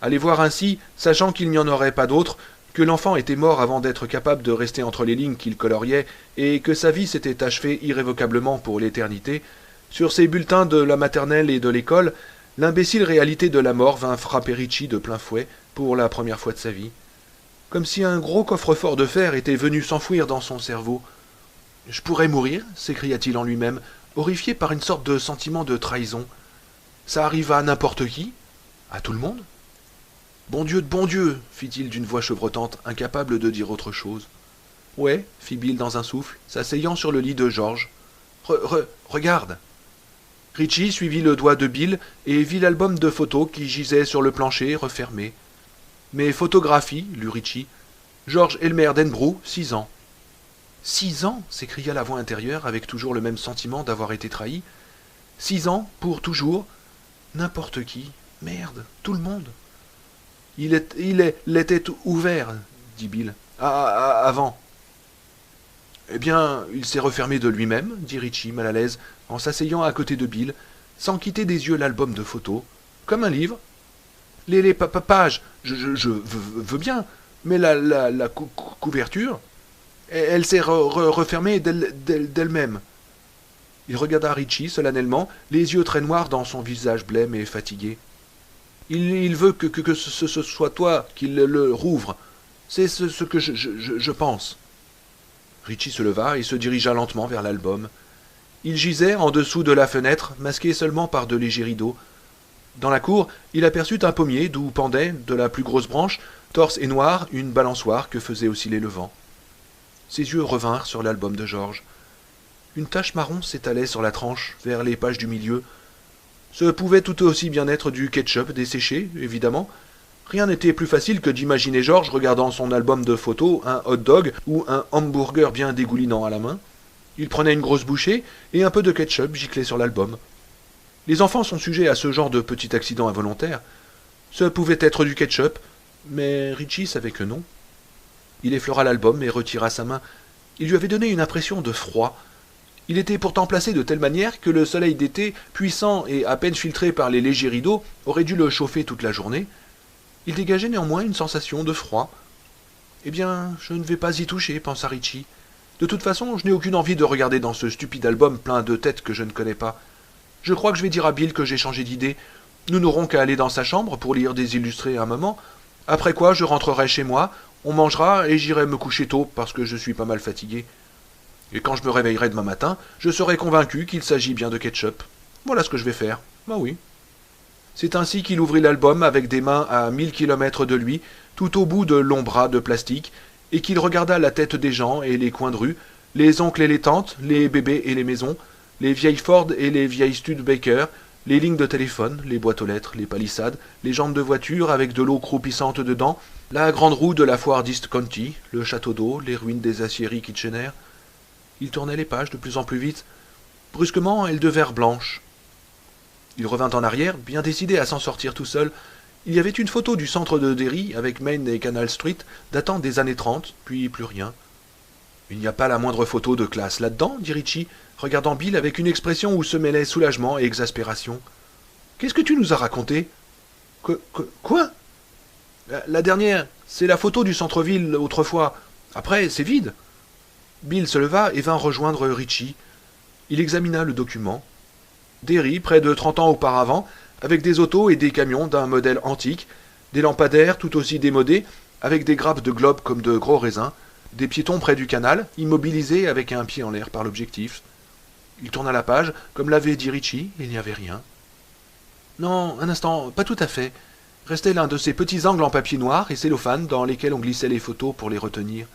A: À les voir ainsi, sachant qu'il n'y en aurait pas d'autres, que l'enfant était mort avant d'être capable de rester entre les lignes qu'il coloriait, et que sa vie s'était achevée irrévocablement pour l'éternité, sur ces bulletins de la maternelle et de l'école, l'imbécile réalité de la mort vint frapper Richie de plein fouet pour la première fois de sa vie. Comme si un gros coffre-fort de fer était venu s'enfouir dans son cerveau. « Je pourrais mourir » s'écria-t-il en lui-même, horrifié par une sorte de sentiment de trahison. « Ça arrive à n'importe qui ? À tout le monde ?» « Bon Dieu, fit-il d'une voix chevrotante, incapable de dire autre chose. « Ouais, fit Bill dans un souffle, s'asseyant sur le lit de George. Regarde !» Richie suivit le doigt de Bill et vit l'album de photos qui gisait sur le plancher, refermé. « Mes photographies, lut Richie. George Elmer Denbrough, 6 ans. »« 6 ans » s'écria la voix intérieure avec toujours le même sentiment d'avoir été trahi. « 6 ans, pour toujours. N'importe qui. Merde, tout le monde. L'était ouvert, dit Bill. Avant. Eh bien, il s'est refermé de lui-même, dit Richie, mal à l'aise, en s'asseyant à côté de Bill, sans quitter des yeux l'album de photos. Comme un livre. Les pages, je veux bien, mais la couverture, elle s'est refermée d'elle-même. Il regarda Richie solennellement, les yeux très noirs dans son visage blême et fatigué. Il veut que ce soit toi qui le rouvre. C'est ce que je pense. Richie se leva et se dirigea lentement vers l'album. Il gisait en dessous de la fenêtre, masqué seulement par de légers rideaux. Dans la cour, il aperçut un pommier d'où pendait, de la plus grosse branche, torse et noir, une balançoire que faisait osciller le vent. Ses yeux revinrent sur l'album de Georges. Une tache marron s'étalait sur la tranche, vers les pages du milieu. Ce pouvait tout aussi bien être du ketchup desséché, évidemment. Rien n'était plus facile que d'imaginer Georges regardant son album de photos, un hot-dog ou un hamburger bien dégoulinant à la main. Il prenait une grosse bouchée et un peu de ketchup giclé sur l'album. Les enfants sont sujets à ce genre de petit accident involontaire. Ce pouvait être du ketchup, mais Richie savait que non. Il effleura l'album et retira sa main. Il lui avait donné une impression de froid. Il était pourtant placé de telle manière que le soleil d'été, puissant et à peine filtré par les légers rideaux, aurait dû le chauffer toute la journée. Il dégageait néanmoins une sensation de froid. « Eh bien, je ne vais pas y toucher, pensa Richie. De toute façon, je n'ai aucune envie de regarder dans ce stupide album plein de têtes que je ne connais pas. Je crois que je vais dire à Bill que j'ai changé d'idée. Nous n'aurons qu'à aller dans sa chambre pour lire des illustrés un moment. Après quoi, je rentrerai chez moi, on mangera et j'irai me coucher tôt parce que je suis pas mal fatigué. Et quand je me réveillerai demain matin, je serai convaincu qu'il s'agit bien de ketchup. Voilà ce que je vais faire. Bah oui. » C'est ainsi qu'il ouvrit l'album avec des mains à 1000 kilomètres de lui, tout au bout de longs bras de plastique, et qu'il regarda la tête des gens et les coins de rue, les oncles et les tantes, les bébés et les maisons, les vieilles Ford et les vieilles Studebaker, les lignes de téléphone, les boîtes aux lettres, les palissades, les jantes de voiture avec de l'eau croupissante dedans, la grande roue de la foire d'East County, le château d'eau, les ruines des aciéries Kitchener. Il tournait les pages de plus en plus vite. Brusquement, elles devinrent blanches. Il revint en arrière, bien décidé à s'en sortir tout seul. Il y avait une photo du centre de Derry, avec Main et Canal Street, datant des années 30, puis plus rien. « Il n'y a pas la moindre photo de classe là-dedans » dit Richie, regardant Bill avec une expression où se mêlaient soulagement et exaspération. « Qu'est-ce que tu nous as raconté ?»« Quoi ?»« La dernière, c'est la photo du centre-ville autrefois. Après, c'est vide. » Bill se leva et vint rejoindre Richie. Il examina le document. Derry, près de 30 ans auparavant, avec des autos et des camions d'un modèle antique, des lampadaires tout aussi démodés, avec des grappes de globes comme de gros raisins, des piétons près du canal, immobilisés avec un pied en l'air par l'objectif. Il tourna la page, comme l'avait dit Richie, il n'y avait rien. Non, un instant, pas tout à fait. Restait l'un de ces petits angles en papier noir et cellophane dans lesquels on glissait les photos pour les retenir.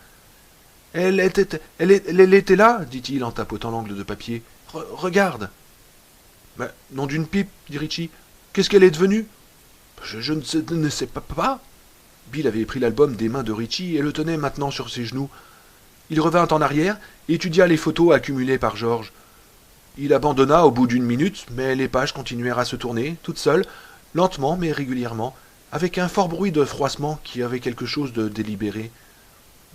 A: Elle était là, dit-il en tapotant l'angle de papier. Regarde. Ben, nom d'une pipe, dit Richie. Qu'est-ce qu'elle est devenue? Je ne sais pas. Bill avait pris l'album des mains de Richie et le tenait maintenant sur ses genoux. Il revint en arrière et étudia les photos accumulées par Georges. Il abandonna au bout d'une minute, mais les pages continuèrent à se tourner, toutes seules, lentement mais régulièrement, avec un fort bruit de froissement qui avait quelque chose de délibéré.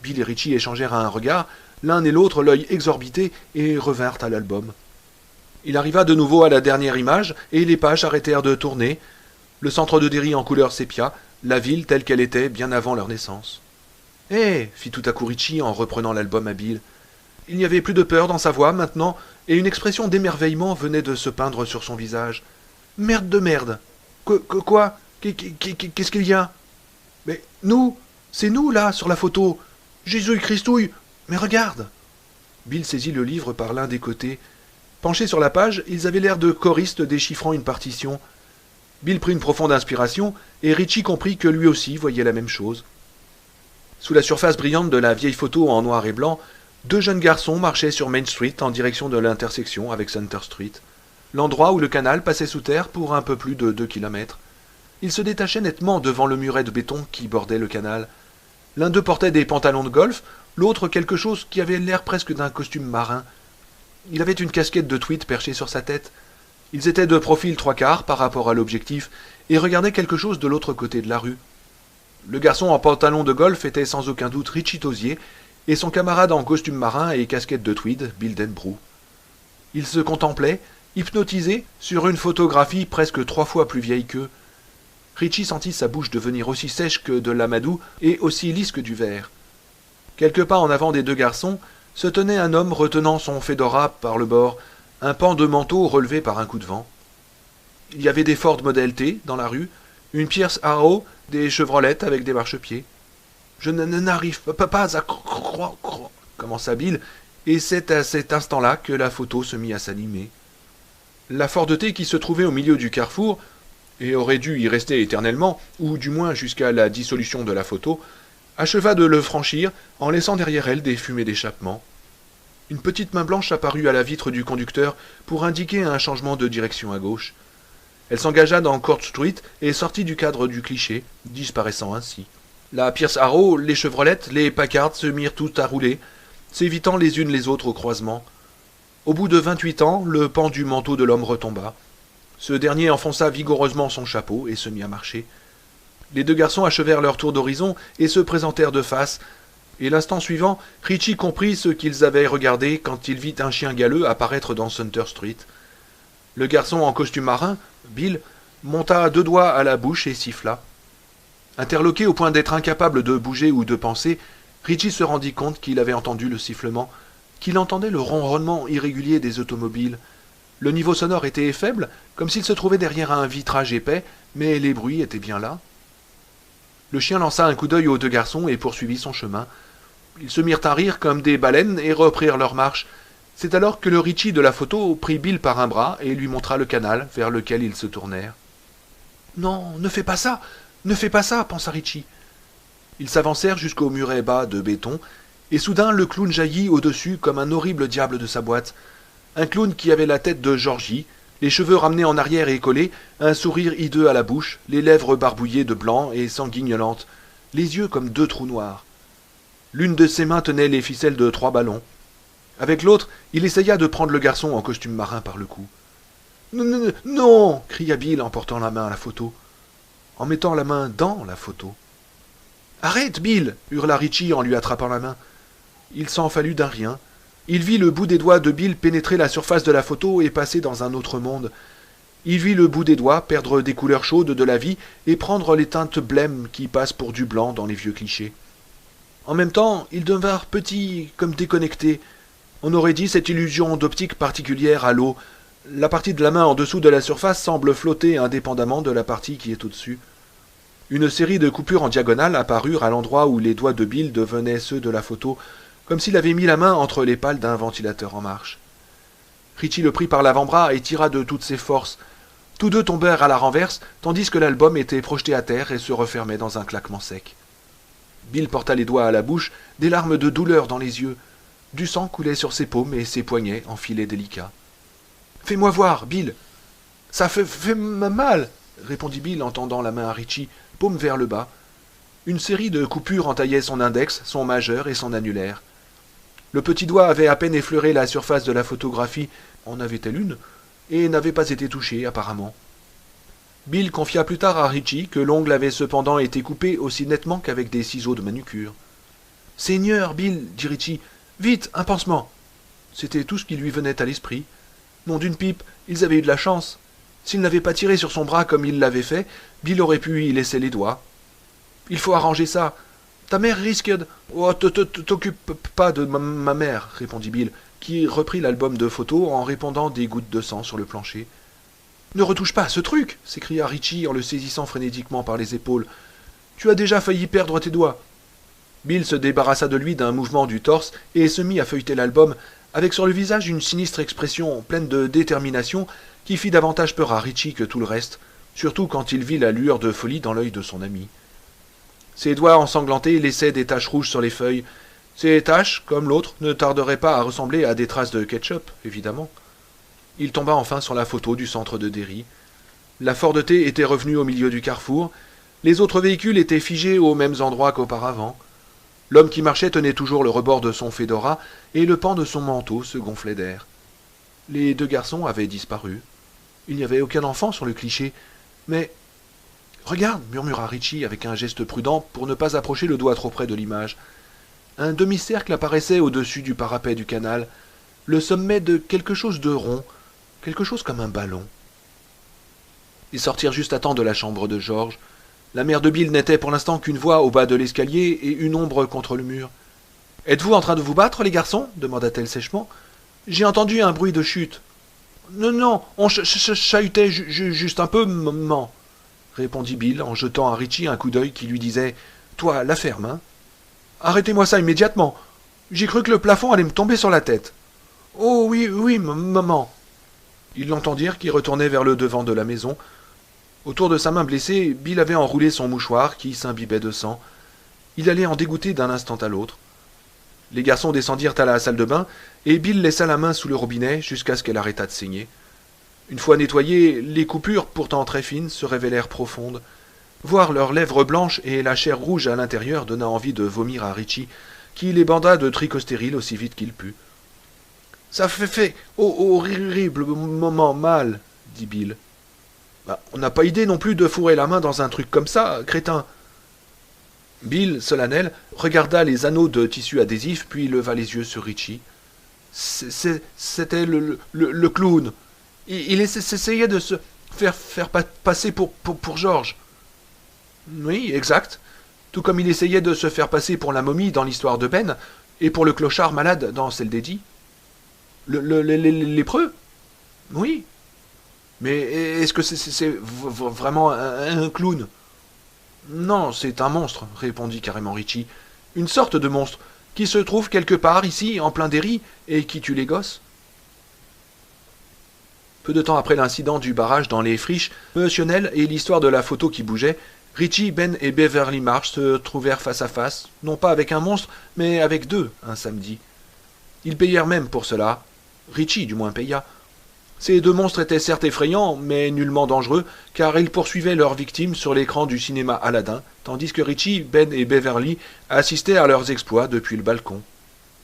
A: Bill et Richie échangèrent un regard, l'un et l'autre l'œil exorbité, et revinrent à l'album. Il arriva de nouveau à la dernière image, et les pages arrêtèrent de tourner. Le centre de Derry en couleur sépia, la ville telle qu'elle était bien avant leur naissance. « Hé !» fit tout à coup Richie en reprenant l'album à Bill. Il n'y avait plus de peur dans sa voix maintenant, et une expression d'émerveillement venait de se peindre sur son visage. « Merde de merde !»« Quoi ? Qu'est-ce qu'il y a ?»« Mais nous, c'est nous là, sur la photo. Jésus Christouille, mais regarde !» Bill saisit le livre par l'un des côtés. Penchés sur la page, ils avaient l'air de choristes déchiffrant une partition. Bill prit une profonde inspiration, et Richie comprit que lui aussi voyait la même chose. Sous la surface brillante de la vieille photo en noir et blanc, deux jeunes garçons marchaient sur Main Street en direction de l'intersection avec Center Street, l'endroit où le canal passait sous terre pour un peu plus de 2 kilomètres. Ils se détachaient nettement devant le muret de béton qui bordait le canal. L'un d'eux portait des pantalons de golf, l'autre quelque chose qui avait l'air presque d'un costume marin. Il avait une casquette de tweed perchée sur sa tête. Ils étaient de profil 3/4 par rapport à l'objectif et regardaient quelque chose de l'autre côté de la rue. Le garçon en pantalon de golf était sans aucun doute Richie Tosier et son camarade en costume marin et casquette de tweed, Bill Denbrough. Ils se contemplaient, hypnotisés, sur une photographie presque 3 fois plus vieille qu'eux. Richie sentit sa bouche devenir aussi sèche que de l'amadou et aussi lisse que du verre. Quelques pas en avant des deux garçons se tenait un homme retenant son fedora par le bord, un pan de manteau relevé par un coup de vent. Il y avait des Ford Model T dans la rue, une Pierce Arrow, des Chevrolettes avec des marchepieds. « Je n'arrive pas à croire, commença Bill, et c'est à cet instant-là que la photo se mit à s'animer. La Ford T qui se trouvait au milieu du carrefour, et aurait dû y rester éternellement, ou du moins jusqu'à la dissolution de la photo, acheva de le franchir en laissant derrière elle des fumées d'échappement. Une petite main blanche apparut à la vitre du conducteur pour indiquer un changement de direction à gauche. Elle s'engagea dans Court Street et sortit du cadre du cliché, disparaissant ainsi. La Pierce Arrow, les Chevrolettes, les Packard se mirent toutes à rouler, s'évitant les unes les autres au croisement. Au bout de 28 ans, le pan du manteau de l'homme retomba. Ce dernier enfonça vigoureusement son chapeau et se mit à marcher. Les deux garçons achevèrent leur tour d'horizon et se présentèrent de face, et l'instant suivant, Richie comprit ce qu'ils avaient regardé quand il vit un chien galeux apparaître dans Center Street. Le garçon en costume marin, Bill, monta 2 doigts à la bouche et siffla. Interloqué au point d'être incapable de bouger ou de penser, Richie se rendit compte qu'il avait entendu le sifflement, qu'il entendait le ronronnement irrégulier des automobiles. Le niveau sonore était faible, comme s'il se trouvait derrière un vitrage épais, mais les bruits étaient bien là. Le chien lança un coup d'œil aux deux garçons et poursuivit son chemin. Ils se mirent à rire comme des baleines et reprirent leur marche. C'est alors que le Richie de la photo prit Bill par un bras et lui montra le canal vers lequel ils se tournèrent. « Non, ne fais pas ça, ne fais pas ça, pensa Richie. » Ils s'avancèrent jusqu'au muret bas de béton, et soudain le clown jaillit au-dessus comme un horrible diable de sa boîte. Un clown qui avait la tête de Georgie, les cheveux ramenés en arrière et collés, un sourire hideux à la bouche, les lèvres barbouillées de blanc et sanguignolantes, les yeux comme 2 trous noirs. L'une de ses mains tenait les ficelles de 3 ballons. Avec l'autre, il essaya de prendre le garçon en costume marin par le cou. « Non, non, non !» cria Bill en portant la main à la photo, en mettant la main dans la photo. « Arrête, Bill !» hurla Richie en lui attrapant la main. Il s'en fallut d'un rien. Il vit le bout des doigts de Bill pénétrer la surface de la photo et passer dans un autre monde. Il vit le bout des doigts perdre des couleurs chaudes de la vie et prendre les teintes blêmes qui passent pour du blanc dans les vieux clichés. En même temps, ils devinrent petits comme déconnectés. On aurait dit cette illusion d'optique particulière à l'eau. La partie de la main en dessous de la surface semble flotter indépendamment de la partie qui est au-dessus. Une série de coupures en diagonale apparurent à l'endroit où les doigts de Bill devenaient ceux de la photo, comme s'il avait mis la main entre les pales d'un ventilateur en marche. Richie le prit par l'avant-bras et tira de toutes ses forces. Tous deux tombèrent à la renverse, tandis que l'album était projeté à terre et se refermait dans un claquement sec. Bill porta les doigts à la bouche, des larmes de douleur dans les yeux. Du sang coulait sur ses paumes et ses poignets en filets délicats. « Fais-moi voir, Bill !»« Ça fait mal !» répondit Bill en tendant la main à Richie, paume vers le bas. Une série de coupures entaillaient son index, son majeur et son annulaire. Le petit doigt avait à peine effleuré la surface de la photographie, en avait-elle une, et n'avait pas été touché apparemment. Bill confia plus tard à Richie que l'ongle avait cependant été coupé aussi nettement qu'avec des ciseaux de manucure. « Seigneur, Bill, dit Richie, vite, un pansement !» C'était tout ce qui lui venait à l'esprit. Nom d'une pipe, ils avaient eu de la chance. S'il n'avait pas tiré sur son bras comme il l'avait fait, Bill aurait pu y laisser les doigts. « Il faut arranger ça. Ta mère risque de... »« Oh, t'occupe pas de ma mère, répondit Bill, qui reprit l'album de photos en répandant des gouttes de sang sur le plancher. Ne retouche pas ce truc, s'écria Richie en le saisissant frénétiquement par les épaules. Tu as déjà failli perdre tes doigts. Bill se débarrassa de lui d'un mouvement du torse et se mit à feuilleter l'album, avec sur le visage une sinistre expression pleine de détermination qui fit davantage peur à Richie que tout le reste, surtout quand il vit la lueur de folie dans l'œil de son ami. Ses doigts ensanglantés laissaient des taches rouges sur les feuilles. Ces taches, comme l'autre, ne tarderaient pas à ressembler à des traces de ketchup, évidemment. Il tomba enfin sur la photo du centre de Derry. La Ford T était revenue au milieu du carrefour. Les autres véhicules étaient figés aux mêmes endroits qu'auparavant. L'homme qui marchait tenait toujours le rebord de son fedora et le pan de son manteau se gonflait d'air. Les deux garçons avaient disparu. Il n'y avait aucun enfant sur le cliché. Mais... Regarde, murmura Richie avec un geste prudent pour ne pas approcher le doigt trop près de l'image. Un demi-cercle apparaissait au-dessus du parapet du canal, le sommet de quelque chose de rond, quelque chose comme un ballon. Ils sortirent juste à temps de la chambre de George. La mère de Bill n'était pour l'instant qu'une voix au bas de l'escalier et une ombre contre le mur. « Êtes-vous en train de vous battre, les garçons » demanda-t-elle sèchement. « J'ai entendu un bruit de chute. »« Non, non, on chahutait juste un peu, maman » répondit Bill en jetant à Richie un coup d'œil qui lui disait « Toi, la ferme, hein ?»« Arrêtez-moi ça immédiatement. J'ai cru que le plafond allait me tomber sur la tête. »« Oh oui, oui, maman. » Ils l'entendirent qui retournait vers le devant de la maison. Autour de sa main blessée, Bill avait enroulé son mouchoir qui s'imbibait de sang. Il allait en dégoûter d'un instant à l'autre. Les garçons descendirent à la salle de bain, et Bill laissa la main sous le robinet jusqu'à ce qu'elle arrêtât de saigner. Une fois nettoyées, les coupures, pourtant très fines, se révélèrent profondes. Voir leurs lèvres blanches et la chair rouge à l'intérieur donna envie de vomir à Richie, qui les banda de tricostéril aussi vite qu'il put. « Ça fait horrible moment mal, » dit Bill. « On n'a pas idée non plus de fourrer la main dans un truc comme ça, crétin. » Bill, solennel, regarda les anneaux de tissu adhésif, puis leva les yeux sur Richie. « C'était le clown. Il essayait de se faire passer pour George. »« Oui, exact. Tout comme il essayait de se faire passer pour la momie dans l'histoire de Ben, et pour le clochard malade dans celle d'Eddie. »« Lépreux ? Oui. Mais est-ce que c'est vraiment un clown ? » ?»« Non, c'est un monstre, répondit carrément Richie. Une sorte de monstre, qui se trouve quelque part ici, en plein Derry, et qui tue les gosses. » Peu de temps après l'incident du barrage dans les friches, émotionnel et l'histoire de la photo qui bougeait, Richie, Ben et Beverly Marsh se trouvèrent face à face, non pas avec un monstre, mais avec deux, un samedi. Ils payèrent même pour cela. Richie, du moins, paya. Ces deux monstres étaient certes effrayants, mais nullement dangereux, car ils poursuivaient leurs victimes sur l'écran du cinéma Aladdin, tandis que Richie, Ben et Beverly assistaient à leurs exploits depuis le balcon.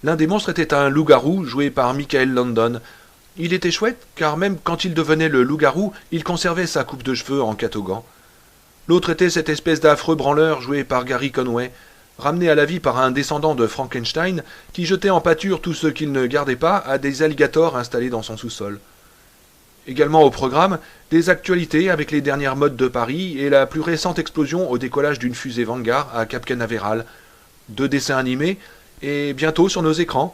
A: L'un des monstres était un loup-garou joué par Michael London. Il était chouette, car même quand il devenait le loup-garou, il conservait sa coupe de cheveux en catogan. L'autre était cette espèce d'affreux branleur joué par Gary Conway, ramené à la vie par un descendant de Frankenstein qui jetait en pâture tout ce qu'il ne gardait pas à des alligators installés dans son sous-sol. Également au programme, des actualités avec les dernières modes de Paris et la plus récente explosion au décollage d'une fusée Vanguard à Cap Canaveral, 2 dessins animés, et bientôt sur nos écrans,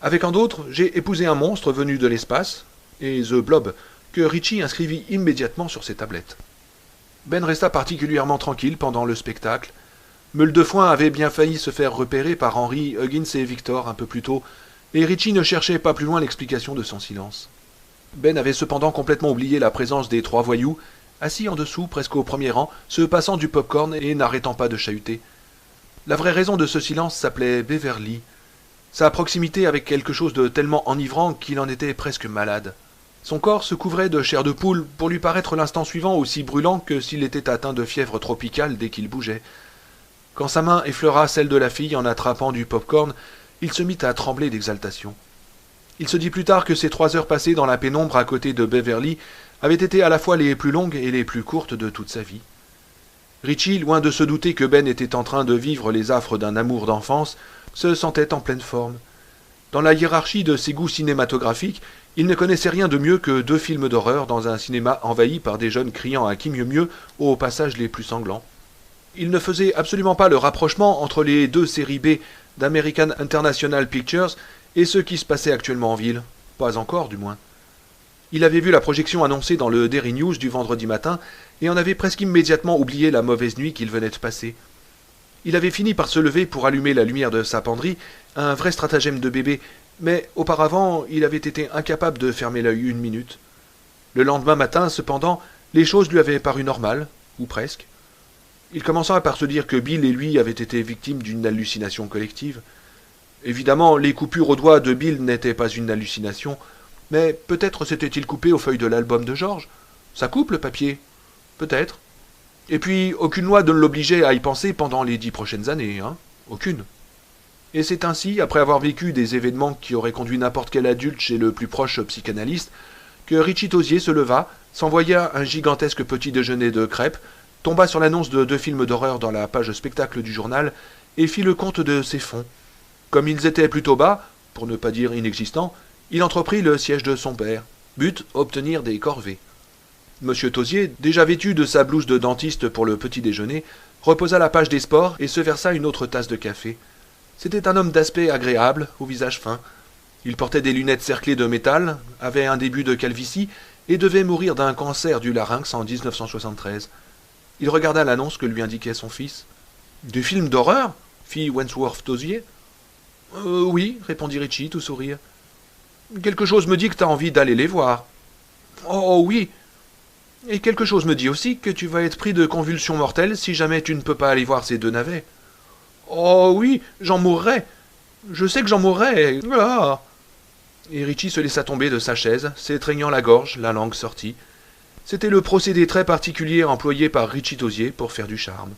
A: avec en d'autres, J'ai épousé un monstre venu de l'espace, et The Blob, que Richie inscrivit immédiatement sur ses tablettes. Ben resta particulièrement tranquille pendant le spectacle. Meule de Foin avait bien failli se faire repérer par Henry, Huggins et Victor un peu plus tôt, et Richie ne cherchait pas plus loin l'explication de son silence. Ben avait cependant complètement oublié la présence des 3 voyous, assis en dessous, presque au premier rang, se passant du pop-corn et n'arrêtant pas de chahuter. La vraie raison de ce silence s'appelait Beverly. Sa proximité avec quelque chose de tellement enivrant qu'il en était presque malade. Son corps se couvrait de chair de poule pour lui paraître l'instant suivant aussi brûlant que s'il était atteint de fièvre tropicale dès qu'il bougeait. Quand sa main effleura celle de la fille en attrapant du pop-corn, il se mit à trembler d'exaltation. Il se dit plus tard que ces 3 heures passées dans la pénombre à côté de Beverly avaient été à la fois les plus longues et les plus courtes de toute sa vie. Richie, loin de se douter que Ben était en train de vivre les affres d'un amour d'enfance, se sentait en pleine forme. Dans la hiérarchie de ses goûts cinématographiques, il ne connaissait rien de mieux que 2 films d'horreur dans un cinéma envahi par des jeunes criant à qui mieux mieux aux passages les plus sanglants. Il ne faisait absolument pas le rapprochement entre les 2 séries B d'American International Pictures et ce qui se passait actuellement en ville. Pas encore, du moins. Il avait vu la projection annoncée dans le Derry News du vendredi matin et en avait presque immédiatement oublié la mauvaise nuit qu'il venait de passer. Il avait fini par se lever pour allumer la lumière de sa penderie, un vrai stratagème de bébé, mais auparavant il avait été incapable de fermer l'œil 1 minute. Le lendemain matin, cependant, les choses lui avaient paru normales, ou presque. Il commença par se dire que Bill et lui avaient été victimes d'une hallucination collective. Évidemment, les coupures aux doigts de Bill n'étaient pas une hallucination, mais peut-être s'était-il coupé aux feuilles de l'album de George. Ça coupe le papier. Peut-être. Et puis, aucune loi ne l'obligeait à y penser pendant les 10 prochaines années, hein. Aucune. Et c'est ainsi, après avoir vécu des événements qui auraient conduit n'importe quel adulte chez le plus proche psychanalyste, que Richie Tosier se leva, s'envoya un gigantesque petit déjeuner de crêpes, tomba sur l'annonce de 2 films d'horreur dans la page spectacle du journal et fit le compte de ses fonds. Comme ils étaient plutôt bas, pour ne pas dire inexistants, il entreprit le siège de son père. But, obtenir des corvées. Monsieur Tosier, déjà vêtu de sa blouse de dentiste pour le petit déjeuner, reposa la page des sports et se versa une autre tasse de café. C'était un homme d'aspect agréable, au visage fin. Il portait des lunettes cerclées de métal, avait un début de calvitie et devait mourir d'un cancer du larynx en 1973. Il regarda l'annonce que lui indiquait son fils. « Des films d'horreur » fit Wentworth Tosier. Oui, répondit Richie, tout sourire. « Quelque chose me dit que t'as envie d'aller les voir. »« Oh oui. Et quelque chose me dit aussi que tu vas être pris de convulsions mortelles si jamais tu ne peux pas aller voir ces 2 navets. »« Oh oui, j'en mourrais. Je sais que j'en mourrais. Ah !» Et Richie se laissa tomber de sa chaise, s'étreignant la gorge, la langue sortie. C'était le procédé très particulier employé par Richie Tosier pour faire du charme.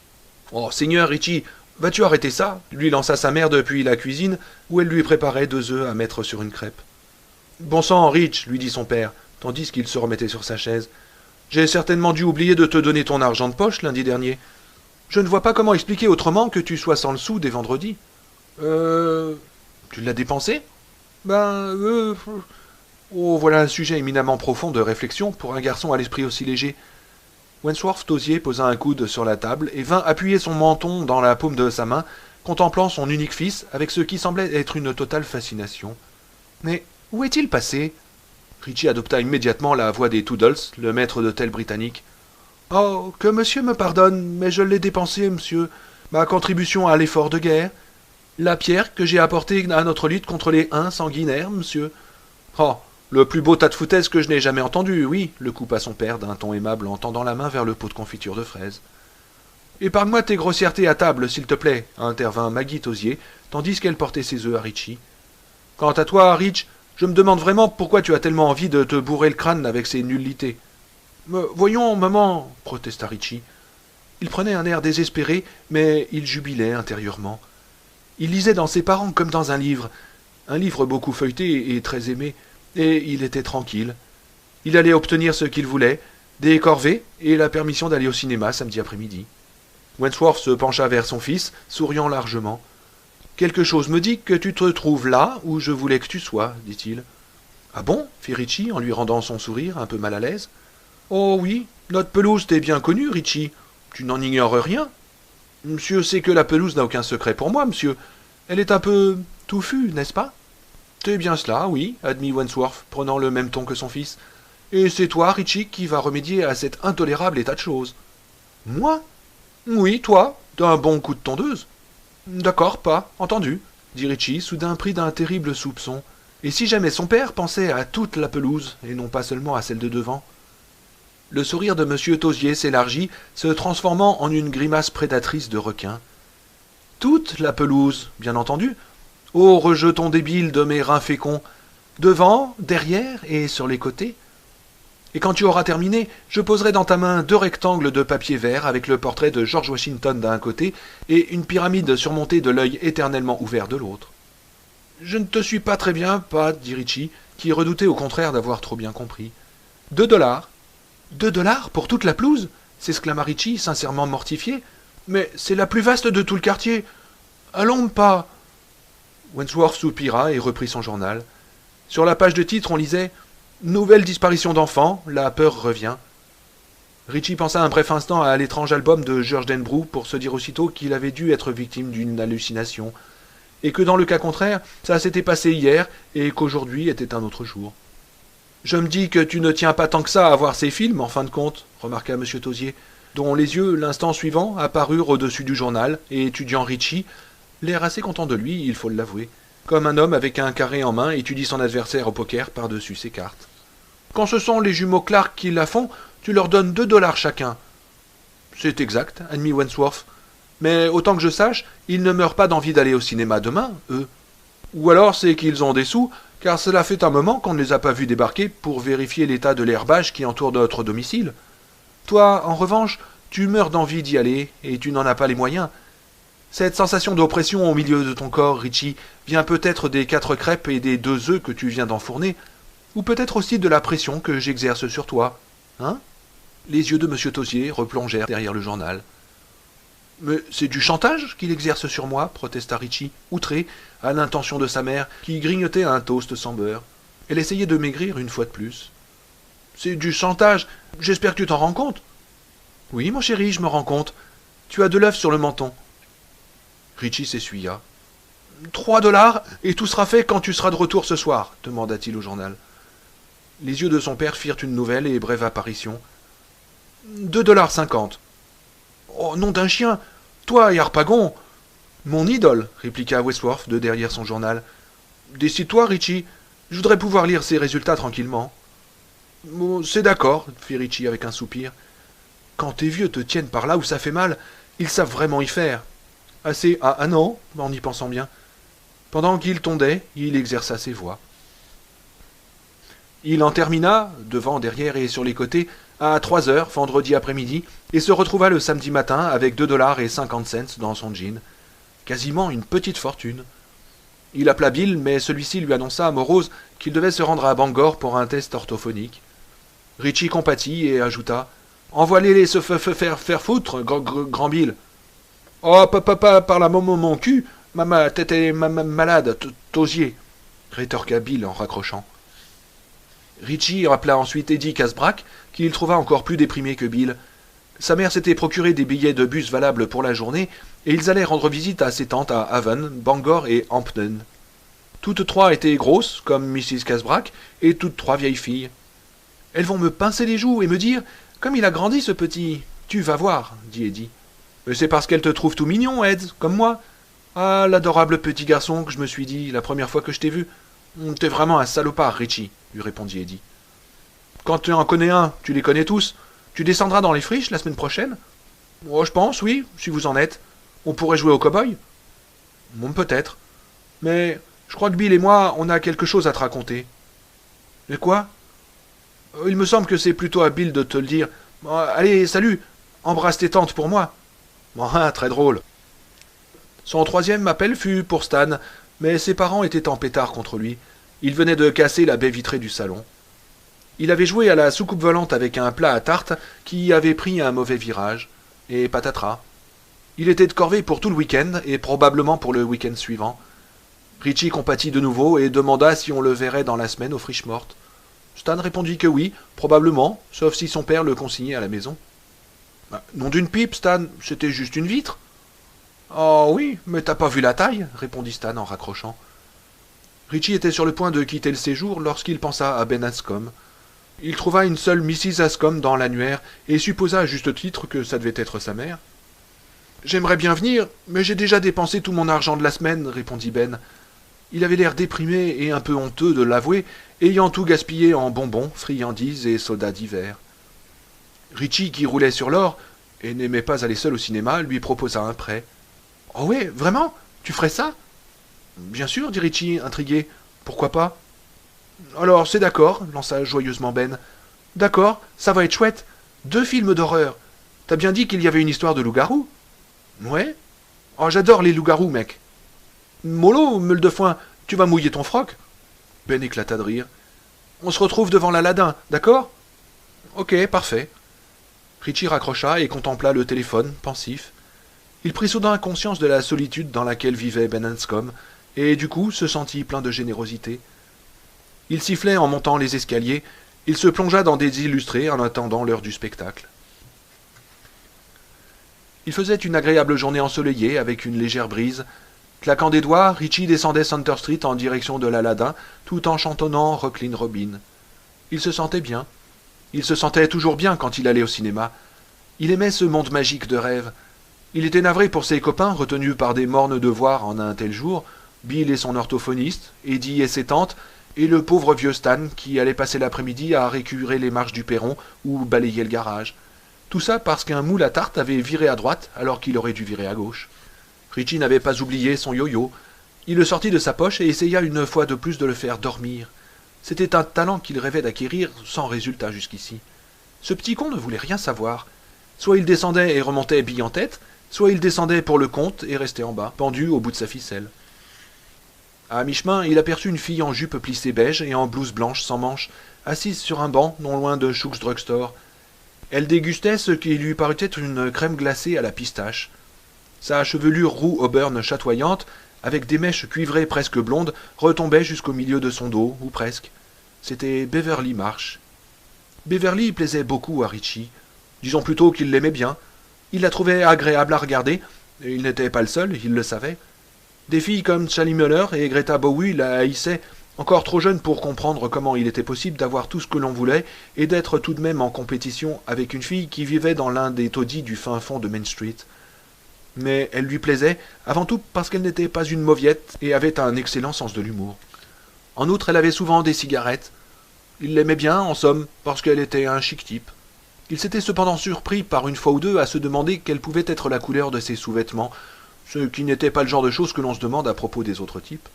A: « Oh, Seigneur Richie, vas-tu arrêter ça ?» lui lança sa mère depuis la cuisine, où elle lui préparait 2 œufs à mettre sur une crêpe. « Bon sang, Rich, lui dit son père, tandis qu'il se remettait sur sa chaise. J'ai certainement dû oublier de te donner ton argent de poche lundi dernier. Je ne vois pas comment expliquer autrement que tu sois sans le sou dès vendredi. Tu l'as dépensé ? Oh, voilà un sujet éminemment profond de réflexion pour un garçon à l'esprit aussi léger. Wentworth Tosier posa un coude sur la table et vint appuyer son menton dans la paume de sa main, contemplant son unique fils avec ce qui semblait être une totale fascination. Mais où est-il passé ? Richie adopta immédiatement la voix des Toodles, le maître d'hôtel britannique. « Oh, que monsieur me pardonne, mais je l'ai dépensé, monsieur. Ma contribution à l'effort de guerre. La pierre que j'ai apportée à notre lutte contre les Huns sanguinaires, monsieur. Oh, le plus beau tas de foutaises que je n'ai jamais entendu, oui, le coupa son père d'un ton aimable en tendant la main vers le pot de confiture de fraises. Épargne-moi tes grossièretés à table, s'il te plaît, intervint Maggie Tosier, tandis qu'elle portait ses œufs à Richie. Quant à toi, Rich, je me demande vraiment pourquoi tu as tellement envie de te bourrer le crâne avec ces nullités. Voyons, maman, protesta Richie. Il prenait un air désespéré, mais il jubilait intérieurement. Il lisait dans ses parents comme dans un livre beaucoup feuilleté et très aimé, et il était tranquille. Il allait obtenir ce qu'il voulait, des corvées et la permission d'aller au cinéma samedi après-midi. Wentworth se pencha vers son fils, souriant largement. « Quelque chose me dit que tu te trouves là où je voulais que tu sois, dit-il. « Ah bon ?» fit Richie en lui rendant son sourire un peu mal à l'aise. « Oh oui, notre pelouse t'est bien connue, Richie. Tu n'en ignores rien. Monsieur sait que la pelouse n'a aucun secret pour moi, monsieur. Elle est un peu touffue, n'est-ce pas ?»« C'est bien cela, oui, admit Wentworth, prenant le même ton que son fils. Et c'est toi, Richie, qui va remédier à cet intolérable état de choses. »« Moi ? » ?»« Oui, toi, d'un bon coup de tondeuse. »« D'accord, pas, entendu, » dit Richie, soudain pris d'un terrible soupçon. Et si jamais son père pensait à toute la pelouse, et non pas seulement à celle de devant? Le sourire de M. Tosier s'élargit, se transformant en une grimace prédatrice de requin. « Toute la pelouse, bien entendu. Ô rejeton débile de mes reins féconds, devant, derrière et sur les côtés. Et quand tu auras terminé, je poserai dans ta main 2 rectangles de papier vert avec le portrait de George Washington d'un côté et une pyramide surmontée de l'œil éternellement ouvert de l'autre. »« Je ne te suis pas très bien, Pat, dit Richie, qui redoutait au contraire d'avoir trop bien compris. « 2 dollars. »« 2 dollars pour toute la pelouse ?» s'exclama Richie, sincèrement mortifié. « Mais c'est la plus vaste de tout le quartier. Allons, pas. » Wentworth soupira et reprit son journal. Sur la page de titre, on lisait « Nouvelle disparition d'enfants, la peur revient ». Richie pensa un bref instant à l'étrange album de George Denbrough pour se dire aussitôt qu'il avait dû être victime d'une hallucination, et que dans le cas contraire, ça s'était passé hier et qu'aujourd'hui était un autre jour. « Je me dis que tu ne tiens pas tant que ça à voir ces films, en fin de compte, » remarqua M. Tosier, dont les yeux, l'instant suivant, apparurent au-dessus du journal, et étudiant Richie, l'air assez content de lui, il faut l'avouer, comme un homme avec un carré en main étudie son adversaire au poker par-dessus ses cartes. « Quand ce sont les jumeaux Clark qui la font, tu leur donnes 2 dollars chacun. »« C'est exact, admit Wentworth. Mais autant que je sache, ils ne meurent pas d'envie d'aller au cinéma demain, eux. Ou alors c'est qu'ils ont des sous, car cela fait un moment qu'on ne les a pas vus débarquer pour vérifier l'état de l'herbage qui entoure notre domicile. Toi, en revanche, tu meurs d'envie d'y aller, et tu n'en as pas les moyens. Cette sensation d'oppression au milieu de ton corps, Richie, vient peut-être des 4 crêpes et des 2 œufs que tu viens d'enfourner. Ou peut-être aussi de la pression que j'exerce sur toi. Hein? Les yeux de M. Tosier replongèrent derrière le journal. Mais c'est du chantage qu'il exerce sur moi, protesta Richie, outré à l'intention de sa mère, qui grignotait un toast sans beurre. Elle essayait de maigrir une fois de plus. C'est du chantage. J'espère que tu t'en rends compte. Oui, mon chéri, je me rends compte. Tu as de l'œuf sur le menton. Richie s'essuya. 3 $ et tout sera fait quand tu seras de retour ce soir, demanda-t-il au journal. Les yeux de son père firent une nouvelle et brève apparition. 2,50 $. Oh, nom d'un chien. Toi et Harpagon. Mon idole, répliqua Westworth de derrière son journal. Décide-toi, Richie. Je voudrais pouvoir lire ces résultats tranquillement. Oh, c'est d'accord, fit Richie avec un soupir. Quand tes vieux te tiennent par là où ça fait mal, ils savent vraiment y faire. Assez à un an, en y pensant bien. Pendant qu'il tondait, il exerça ses voix. Il en termina, devant, derrière et sur les côtés, à 3 heures, vendredi après-midi, et se retrouva le samedi matin avec 2,50 $ dans son jean. Quasiment une petite fortune. Il appela Bill, mais celui-ci lui annonça morose qu'il devait se rendre à Bangor pour un test orthophonique. Richie compatit et ajouta « Envoie-les se faire foutre, grand Bill. »« Oh, papa, par la mon cul, ma tête est malade, tosier, » rétorqua Bill en raccrochant. Richie rappela ensuite Eddie Casbrack, qu'il trouva encore plus déprimé que Bill. Sa mère s'était procuré des billets de bus valables pour la journée, et ils allaient rendre visite à ses tantes à Avon, Bangor et Hampton. Toutes trois étaient grosses, comme Mrs. Casbrack, et toutes trois vieilles filles. « Elles vont me pincer les joues et me dire « Comme il a grandi, ce petit !»« Tu vas voir, » dit Eddie. « Mais c'est parce qu'elles te trouvent tout mignon, Ed, comme moi. »« Ah, l'adorable petit garçon que je me suis dit la première fois que je t'ai vu. »« T'es vraiment un salopard, Richie, » lui répondit Eddie. « Quand tu en connais un, tu les connais tous. Tu descendras dans les friches la semaine prochaine ?»« Oh, je pense, oui, si vous en êtes. On pourrait jouer au cow-boy ?»« Bon, peut-être. Mais je crois que Bill et moi, on a quelque chose à te raconter. »« Et quoi ? » Il me semble que c'est plutôt à Bill de te le dire. Allez, salut, embrasse tes tantes pour moi. Très drôle. Son troisième appel fut pour Stan, mais ses parents étaient en pétard contre lui. Il venait de casser la baie vitrée du salon. Il avait joué à la soucoupe volante avec un plat à tarte qui avait pris un mauvais virage. Et patatras. Il était de corvée pour tout le week-end et probablement pour le week-end suivant. Richie compatit de nouveau et demanda si on le verrait dans la semaine aux friches mortes. Stan répondit que oui, probablement, sauf si son père le consignait à la maison. Nom d'une pipe, Stan, c'était juste une vitre. Oh oui, mais t'as pas vu la taille, répondit Stan en raccrochant. Richie était sur le point de quitter le séjour lorsqu'il pensa à Ben Anscombe. Il trouva une seule Mrs. Anscombe dans l'annuaire et supposa à juste titre que ça devait être sa mère. J'aimerais bien venir, mais j'ai déjà dépensé tout mon argent de la semaine, répondit Ben. Il avait l'air déprimé et un peu honteux de l'avouer, ayant tout gaspillé en bonbons, friandises et sodas d'hiver. Richie, qui roulait sur l'or, et n'aimait pas aller seul au cinéma, lui proposa un prêt. « Oh ouais, vraiment? Tu ferais ça ?»« Bien sûr, dit Richie, intrigué. Pourquoi pas ?»« Alors, c'est d'accord, lança joyeusement Ben. D'accord, ça va être chouette. 2 films d'horreur. T'as bien dit qu'il y avait une histoire de loup-garou ? Ouais. Oh, j'adore les loups-garous, mec. Mollo, meule de foin, tu vas mouiller ton froc. Ben éclata de rire. On se retrouve devant l'Aladin, d'accord? Ok, parfait. Richie raccrocha et contempla le téléphone, pensif. Il prit soudain conscience de la solitude dans laquelle vivait Ben Anscombe, et du coup se sentit plein de générosité. Il sifflait en montant les escaliers, il se plongea dans des illustrés en attendant l'heure du spectacle. Il faisait une agréable journée ensoleillée avec une légère brise. Claquant des doigts, Richie descendait Center Street en direction de l'Aladin, tout en chantonnant Rocklin Robin. Il se sentait bien. Il se sentait toujours bien quand il allait au cinéma. Il aimait ce monde magique de rêve. Il était navré pour ses copains retenus par des mornes devoirs en un tel jour, Bill et son orthophoniste, Eddie et ses tantes, et le pauvre vieux Stan qui allait passer l'après-midi à récurer les marches du perron ou balayer le garage. Tout ça parce qu'un moule à tarte avait viré à droite alors qu'il aurait dû virer à gauche. Richie n'avait pas oublié son yo-yo. Il le sortit de sa poche et essaya une fois de plus de le faire dormir. C'était un talent qu'il rêvait d'acquérir sans résultat jusqu'ici. Ce petit con ne voulait rien savoir. Soit il descendait et remontait bille en tête, soit il descendait pour le compte et restait en bas, pendu au bout de sa ficelle. À mi-chemin, il aperçut une fille en jupe plissée beige et en blouse blanche sans manches, assise sur un banc non loin de Shook's Drugstore. Elle dégustait ce qui lui parut être une crème glacée à la pistache. Sa chevelure roux auburn chatoyante, avec des mèches cuivrées presque blondes, retombait jusqu'au milieu de son dos, ou presque. C'était Beverly Marsh. Beverly plaisait beaucoup à Richie. Disons plutôt qu'il l'aimait bien. Il la trouvait agréable à regarder, et il n'était pas le seul, il le savait. Des filles comme Sally Muller et Greta Bowie la haïssaient, encore trop jeune pour comprendre comment il était possible d'avoir tout ce que l'on voulait et d'être tout de même en compétition avec une fille qui vivait dans l'un des taudis du fin fond de Main Street. Mais elle lui plaisait, avant tout parce qu'elle n'était pas une mauviette et avait un excellent sens de l'humour. En outre, elle avait souvent des cigarettes. Il l'aimait bien, en somme, parce qu'elle était un chic type. Il s'était cependant surpris par une fois ou deux à se demander quelle pouvait être la couleur de ses sous-vêtements, ce qui n'était pas le genre de choses que l'on se demande à propos des autres types.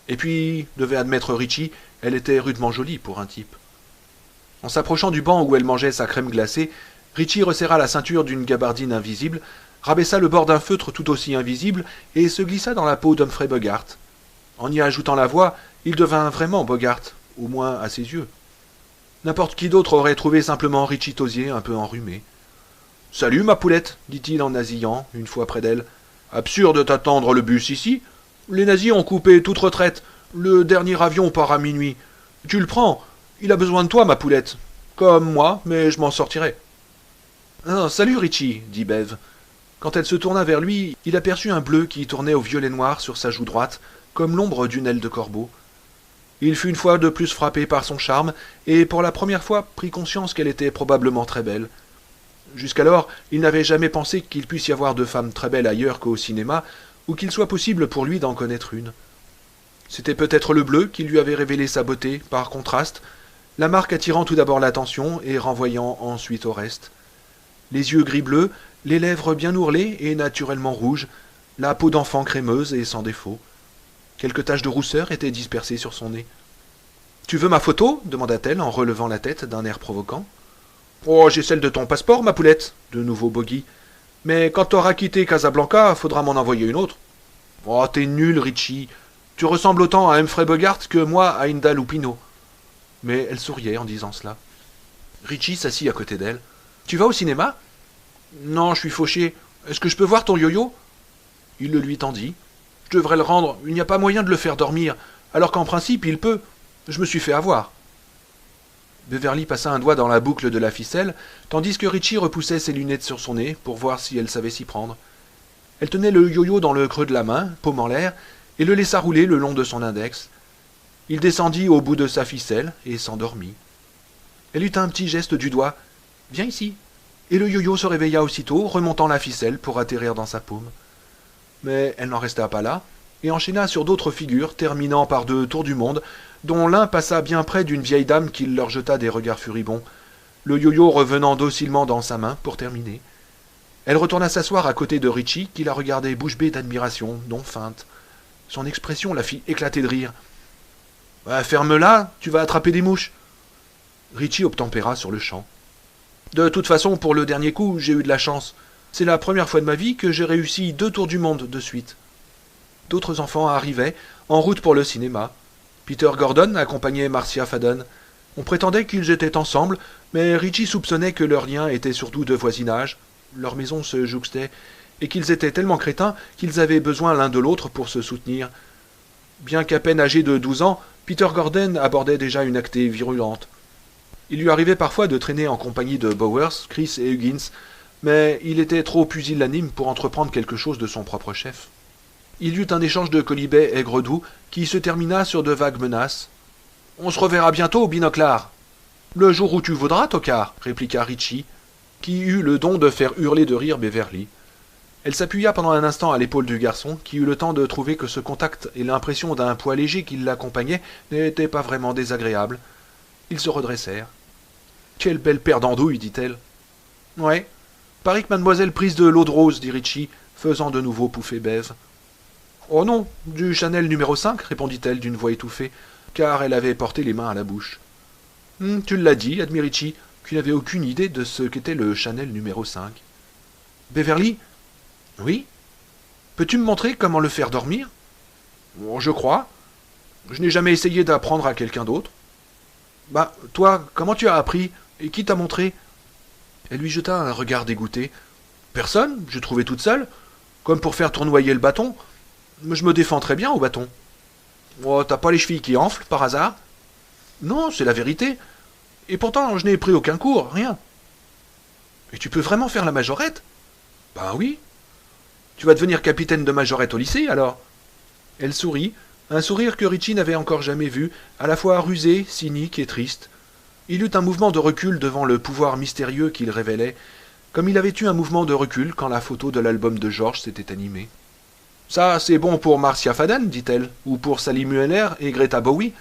A: Et puis, devait admettre Richie, elle était rudement jolie pour un type. En s'approchant du banc où elle mangeait sa crème glacée, Richie resserra la ceinture d'une gabardine invisible, rabaissa le bord d'un feutre tout aussi invisible et se glissa dans la peau d'Humphrey Bogart. En y ajoutant la voix, il devint vraiment Bogart, au moins à ses yeux. N'importe qui d'autre aurait trouvé simplement Richie Tosier un peu enrhumé. « Salut, ma poulette, dit-il en nasillant, une fois près d'elle. « Absurde d'attendre le bus ici. Les nazis ont coupé toute retraite. Le dernier avion part à minuit. Tu le prends. Il a besoin de toi, ma poulette. Comme moi, mais je m'en sortirai. »« Ah, salut, Richie, dit Bev. Quand elle se tourna vers lui, il aperçut un bleu qui tournait au violet noir sur sa joue droite, comme l'ombre d'une aile de corbeau. Il fut une fois de plus frappé par son charme, et pour la première fois prit conscience qu'elle était probablement très belle. Jusqu'alors, il n'avait jamais pensé qu'il puisse y avoir de femmes très belles ailleurs qu'au cinéma, ou qu'il soit possible pour lui d'en connaître une. C'était peut-être le bleu qui lui avait révélé sa beauté, par contraste, la marque attirant tout d'abord l'attention et renvoyant ensuite au reste. Les yeux gris-bleus, les lèvres bien ourlées et naturellement rouges, la peau d'enfant crémeuse et sans défaut. Quelques taches de rousseur étaient dispersées sur son nez. « Tu veux ma photo » demanda-t-elle en relevant la tête d'un air provoquant. « Oh, j'ai celle de ton passeport, ma poulette » de nouveau Boggy. « Mais quand t'auras quitté Casablanca, faudra m'en envoyer une autre. »« Oh, t'es nul, Richie. Tu ressembles autant à Humphrey Bogart que moi à Inda Lupino. » Mais elle souriait en disant cela. Richie s'assit à côté d'elle. « Tu vas au cinéma ?»« Non, je suis fauché. Est-ce que je peux voir ton yo-yo ?» Il le lui tendit. « Je devrais le rendre. Il n'y a pas moyen de le faire dormir, alors qu'en principe, il peut. Je me suis fait avoir. » Beverly passa un doigt dans la boucle de la ficelle, tandis que Richie repoussait ses lunettes sur son nez pour voir si elle savait s'y prendre. Elle tenait le yo-yo dans le creux de la main, paume en l'air, et le laissa rouler le long de son index. Il descendit au bout de sa ficelle et s'endormit. Elle eut un petit geste du doigt. « Viens ici !» Et le yo-yo se réveilla aussitôt, remontant la ficelle pour atterrir dans sa paume. Mais elle n'en resta pas là, et enchaîna sur d'autres figures, terminant par 2 tours du monde, dont l'un passa bien près d'une vieille dame qui leur jeta des regards furibonds, le yo-yo revenant docilement dans sa main pour terminer. Elle retourna s'asseoir à côté de Richie, qui la regardait bouche bée d'admiration, non feinte. Son expression la fit éclater de rire. « Ferme-la, tu vas attraper des mouches !» Richie obtempéra sur le champ. « De toute façon, pour le dernier coup, j'ai eu de la chance. C'est la première fois de ma vie que j'ai réussi 2 tours du monde de suite. » D'autres enfants arrivaient, en route pour le cinéma. Peter Gordon accompagnait Marcia Fadden. On prétendait qu'ils étaient ensemble, mais Richie soupçonnait que leur lien était surtout de voisinage. Leurs maisons se jouxtaient, et qu'ils étaient tellement crétins qu'ils avaient besoin l'un de l'autre pour se soutenir. Bien qu'à peine âgé de 12 ans, Peter Gordon abordait déjà une actée virulente. Il lui arrivait parfois de traîner en compagnie de Bowers, Chris et Huggins, mais il était trop pusillanime pour entreprendre quelque chose de son propre chef. Il y eut un échange de quolibets aigre-doux qui se termina sur de vagues menaces. « On se reverra bientôt, binoclard !»« Le jour où tu voudras, tocard !» répliqua Richie, qui eut le don de faire hurler de rire Beverly. Elle s'appuya pendant un instant à l'épaule du garçon, qui eut le temps de trouver que ce contact et l'impression d'un poids léger qui l'accompagnait n'étaient pas vraiment désagréables. Ils se redressèrent. « Quelle belle paire d'andouilles, dit-elle. »« Ouais. Parie que mademoiselle prise de l'eau de rose, dit Richie, faisant de nouveau pouffer Bev. « Oh non, du Chanel numéro 5, répondit-elle d'une voix étouffée, car elle avait porté les mains à la bouche. Tu l'as dit, admit Richie, qui n'avait aucune idée de ce qu'était le Chanel numéro 5. Beverly ? Oui ? Peux-tu me montrer comment le faire dormir ? Oh, je crois. Je n'ai jamais essayé d'apprendre à quelqu'un d'autre. Bah, toi, comment tu as appris? Et qui t'a montré? Elle lui jeta un regard dégoûté. Personne, j'ai trouvé toute seule. Comme pour faire tournoyer le bâton. Je me défends très bien au bâton. Oh, t'as pas les chevilles qui enflent, par hasard? Non, c'est la vérité. Et pourtant, je n'ai pris aucun cours, rien. Et tu peux vraiment faire la majorette? Ben oui. Tu vas devenir capitaine de majorette au lycée, alors? Elle sourit, un sourire que Richie n'avait encore jamais vu, à la fois rusé, cynique et triste. Il eut un mouvement de recul devant le pouvoir mystérieux qu'il révélait, comme il avait eu un mouvement de recul quand la photo de l'album de George s'était animée. Ça, c'est bon pour Marcia Faden, dit-elle, ou pour Sally Mueller et Greta Bowie,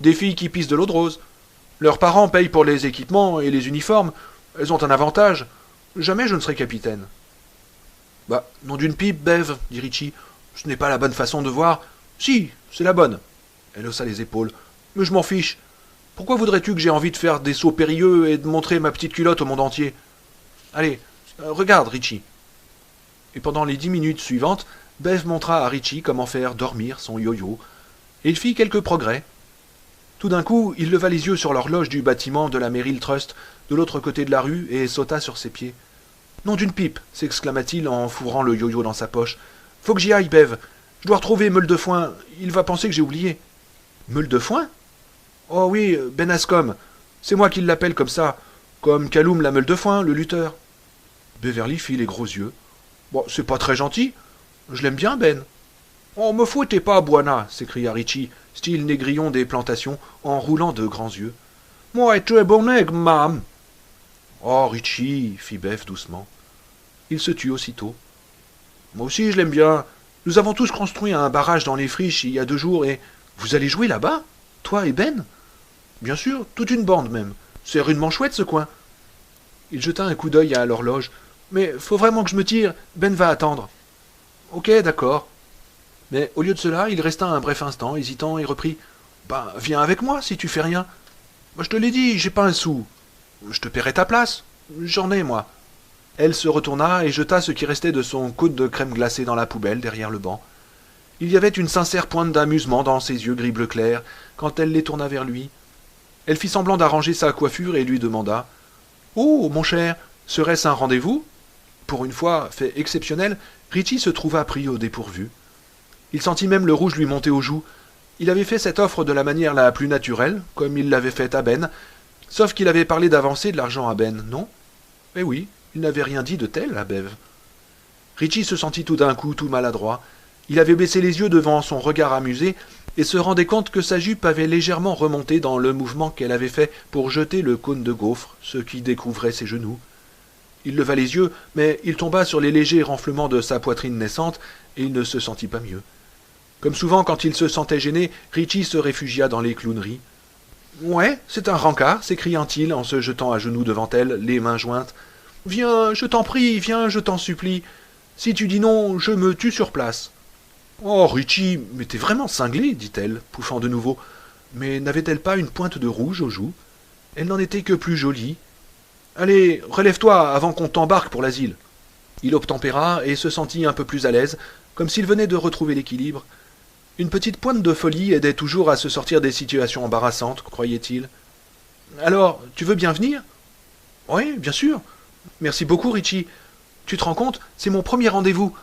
A: des filles qui pissent de l'eau de rose. Leurs parents payent pour les équipements et les uniformes, elles ont un avantage. Jamais je ne serai capitaine. Bah, nom d'une pipe, Bev, dit Richie. Ce n'est pas la bonne façon de voir. Si, c'est la bonne. Elle haussa les épaules. Mais je m'en fiche. Pourquoi voudrais-tu que j'ai envie de faire des sauts périlleux et de montrer ma petite culotte au monde entier? Allez, regarde, Richie. Et pendant les 10 minutes suivantes, Bev montra à Richie comment faire dormir son yo-yo. Et il fit quelques progrès. Tout d'un coup, il leva les yeux sur l'horloge du bâtiment de la Merrill Trust, de l'autre côté de la rue, et sauta sur ses pieds. Nom d'une pipe, s'exclama-t-il en fourrant le yo-yo dans sa poche. Faut que j'y aille, Bev. Je dois retrouver Meule de Foin. Il va penser que j'ai oublié. Meule de Foin? Oh oui, Ben Ascom. C'est moi qui l'appelle comme ça. Comme Kaloum la Meule de Foin, le lutteur. Beverly fit les gros yeux. Bon, c'est pas très gentil. Je l'aime bien, Ben. Oh, me foutez pas, Buana, s'écria Richie, style négrillon des plantations, en roulant de grands yeux. Moi, tu es bon nègre, mam. Oh, Richie, fit Bev doucement. Il se tut aussitôt. Moi aussi, je l'aime bien. Nous avons tous construit un barrage dans les friches il y a 2 jours et... Vous allez jouer là-bas? Toi et Ben? Bien sûr, toute une bande même. C'est rudement chouette, ce coin. Il jeta un coup d'œil à l'horloge. Mais faut vraiment que je me tire. Ben va attendre. Ok, d'accord. Mais au lieu de cela, il resta un bref instant, hésitant, et reprit. Ben, viens avec moi si tu fais rien. Je te l'ai dit, j'ai pas un sou. Je te paierai ta place. J'en ai, moi. Elle se retourna et jeta ce qui restait de son coude de crème glacée dans la poubelle derrière le banc. Il y avait une sincère pointe d'amusement dans ses yeux gris-bleu clair quand elle les tourna vers lui. Elle fit semblant d'arranger sa coiffure et lui demanda. Oh, mon cher, serait-ce un rendez-vous? Pour une fois, fait exceptionnel, Richie se trouva pris au dépourvu. Il sentit même le rouge lui monter aux joues. Il avait fait cette offre de la manière la plus naturelle, comme il l'avait faite à Ben, sauf qu'il avait parlé d'avancer de l'argent à Ben, non? Eh oui, il n'avait rien dit de tel à Bev. Richie se sentit tout d'un coup tout maladroit. Il avait baissé les yeux devant son regard amusé et se rendait compte que sa jupe avait légèrement remonté dans le mouvement qu'elle avait fait pour jeter le cône de gaufre, ce qui découvrait ses genoux. Il leva les yeux, mais il tomba sur les légers renflements de sa poitrine naissante et il ne se sentit pas mieux. Comme souvent quand il se sentait gêné, Richie se réfugia dans les clowneries. Ouais, c'est un rencard, s'écria-t-il en se jetant à genoux devant elle, les mains jointes. Viens, je t'en prie, viens, je t'en supplie. Si tu dis non, je me tue sur place. Oh, Richie, mais t'es vraiment cinglé, dit-elle, pouffant de nouveau. Mais n'avait-elle pas une pointe de rouge aux joues? Elle n'en était que plus jolie. Allez, relève-toi avant qu'on t'embarque pour l'asile. Il obtempéra et se sentit un peu plus à l'aise, comme s'il venait de retrouver l'équilibre. Une petite pointe de folie aidait toujours à se sortir des situations embarrassantes, croyait-il. Alors, tu veux bien venir? Oui, bien sûr. Merci beaucoup, Richie. Tu te rends compte, c'est mon premier rendez-vous.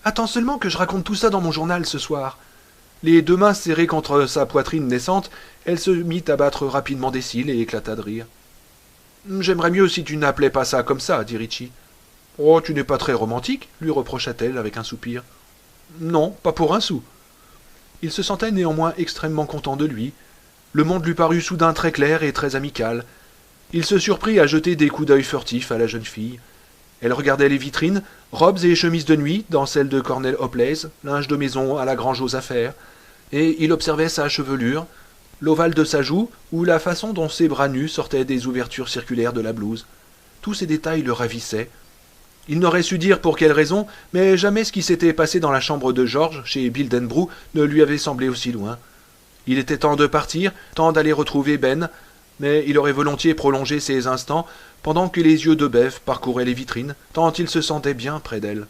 A: Attends seulement que je raconte tout ça dans mon journal ce soir. Les 2 mains serrées contre sa poitrine naissante, elle se mit à battre rapidement des cils et éclata de rire. J'aimerais mieux si tu n'appelais pas ça comme ça, dit Richie. Oh, tu n'es pas très romantique, lui reprocha-t-elle avec un soupir. Non, pas pour un sou. Il se sentait néanmoins extrêmement content de lui. Le monde lui parut soudain très clair et très amical. Il se surprit à jeter des coups d'œil furtifs à la jeune fille. Elle regardait les vitrines, robes et chemises de nuit dans celles de Cornell Hopleys, linge de maison à la grange aux affaires, et il observait sa chevelure, l'ovale de sa joue ou la façon dont ses bras nus sortaient des ouvertures circulaires de la blouse. Tous ces détails le ravissaient. Il n'aurait su dire pour quelle raison, mais jamais ce qui s'était passé dans la chambre de George, chez Bill Denbrough, ne lui avait semblé aussi loin. Il était temps de partir, temps d'aller retrouver Ben, mais il aurait volontiers prolongé ces instants pendant que les yeux de Bev parcouraient les vitrines, tant il se sentait bien près d'elle.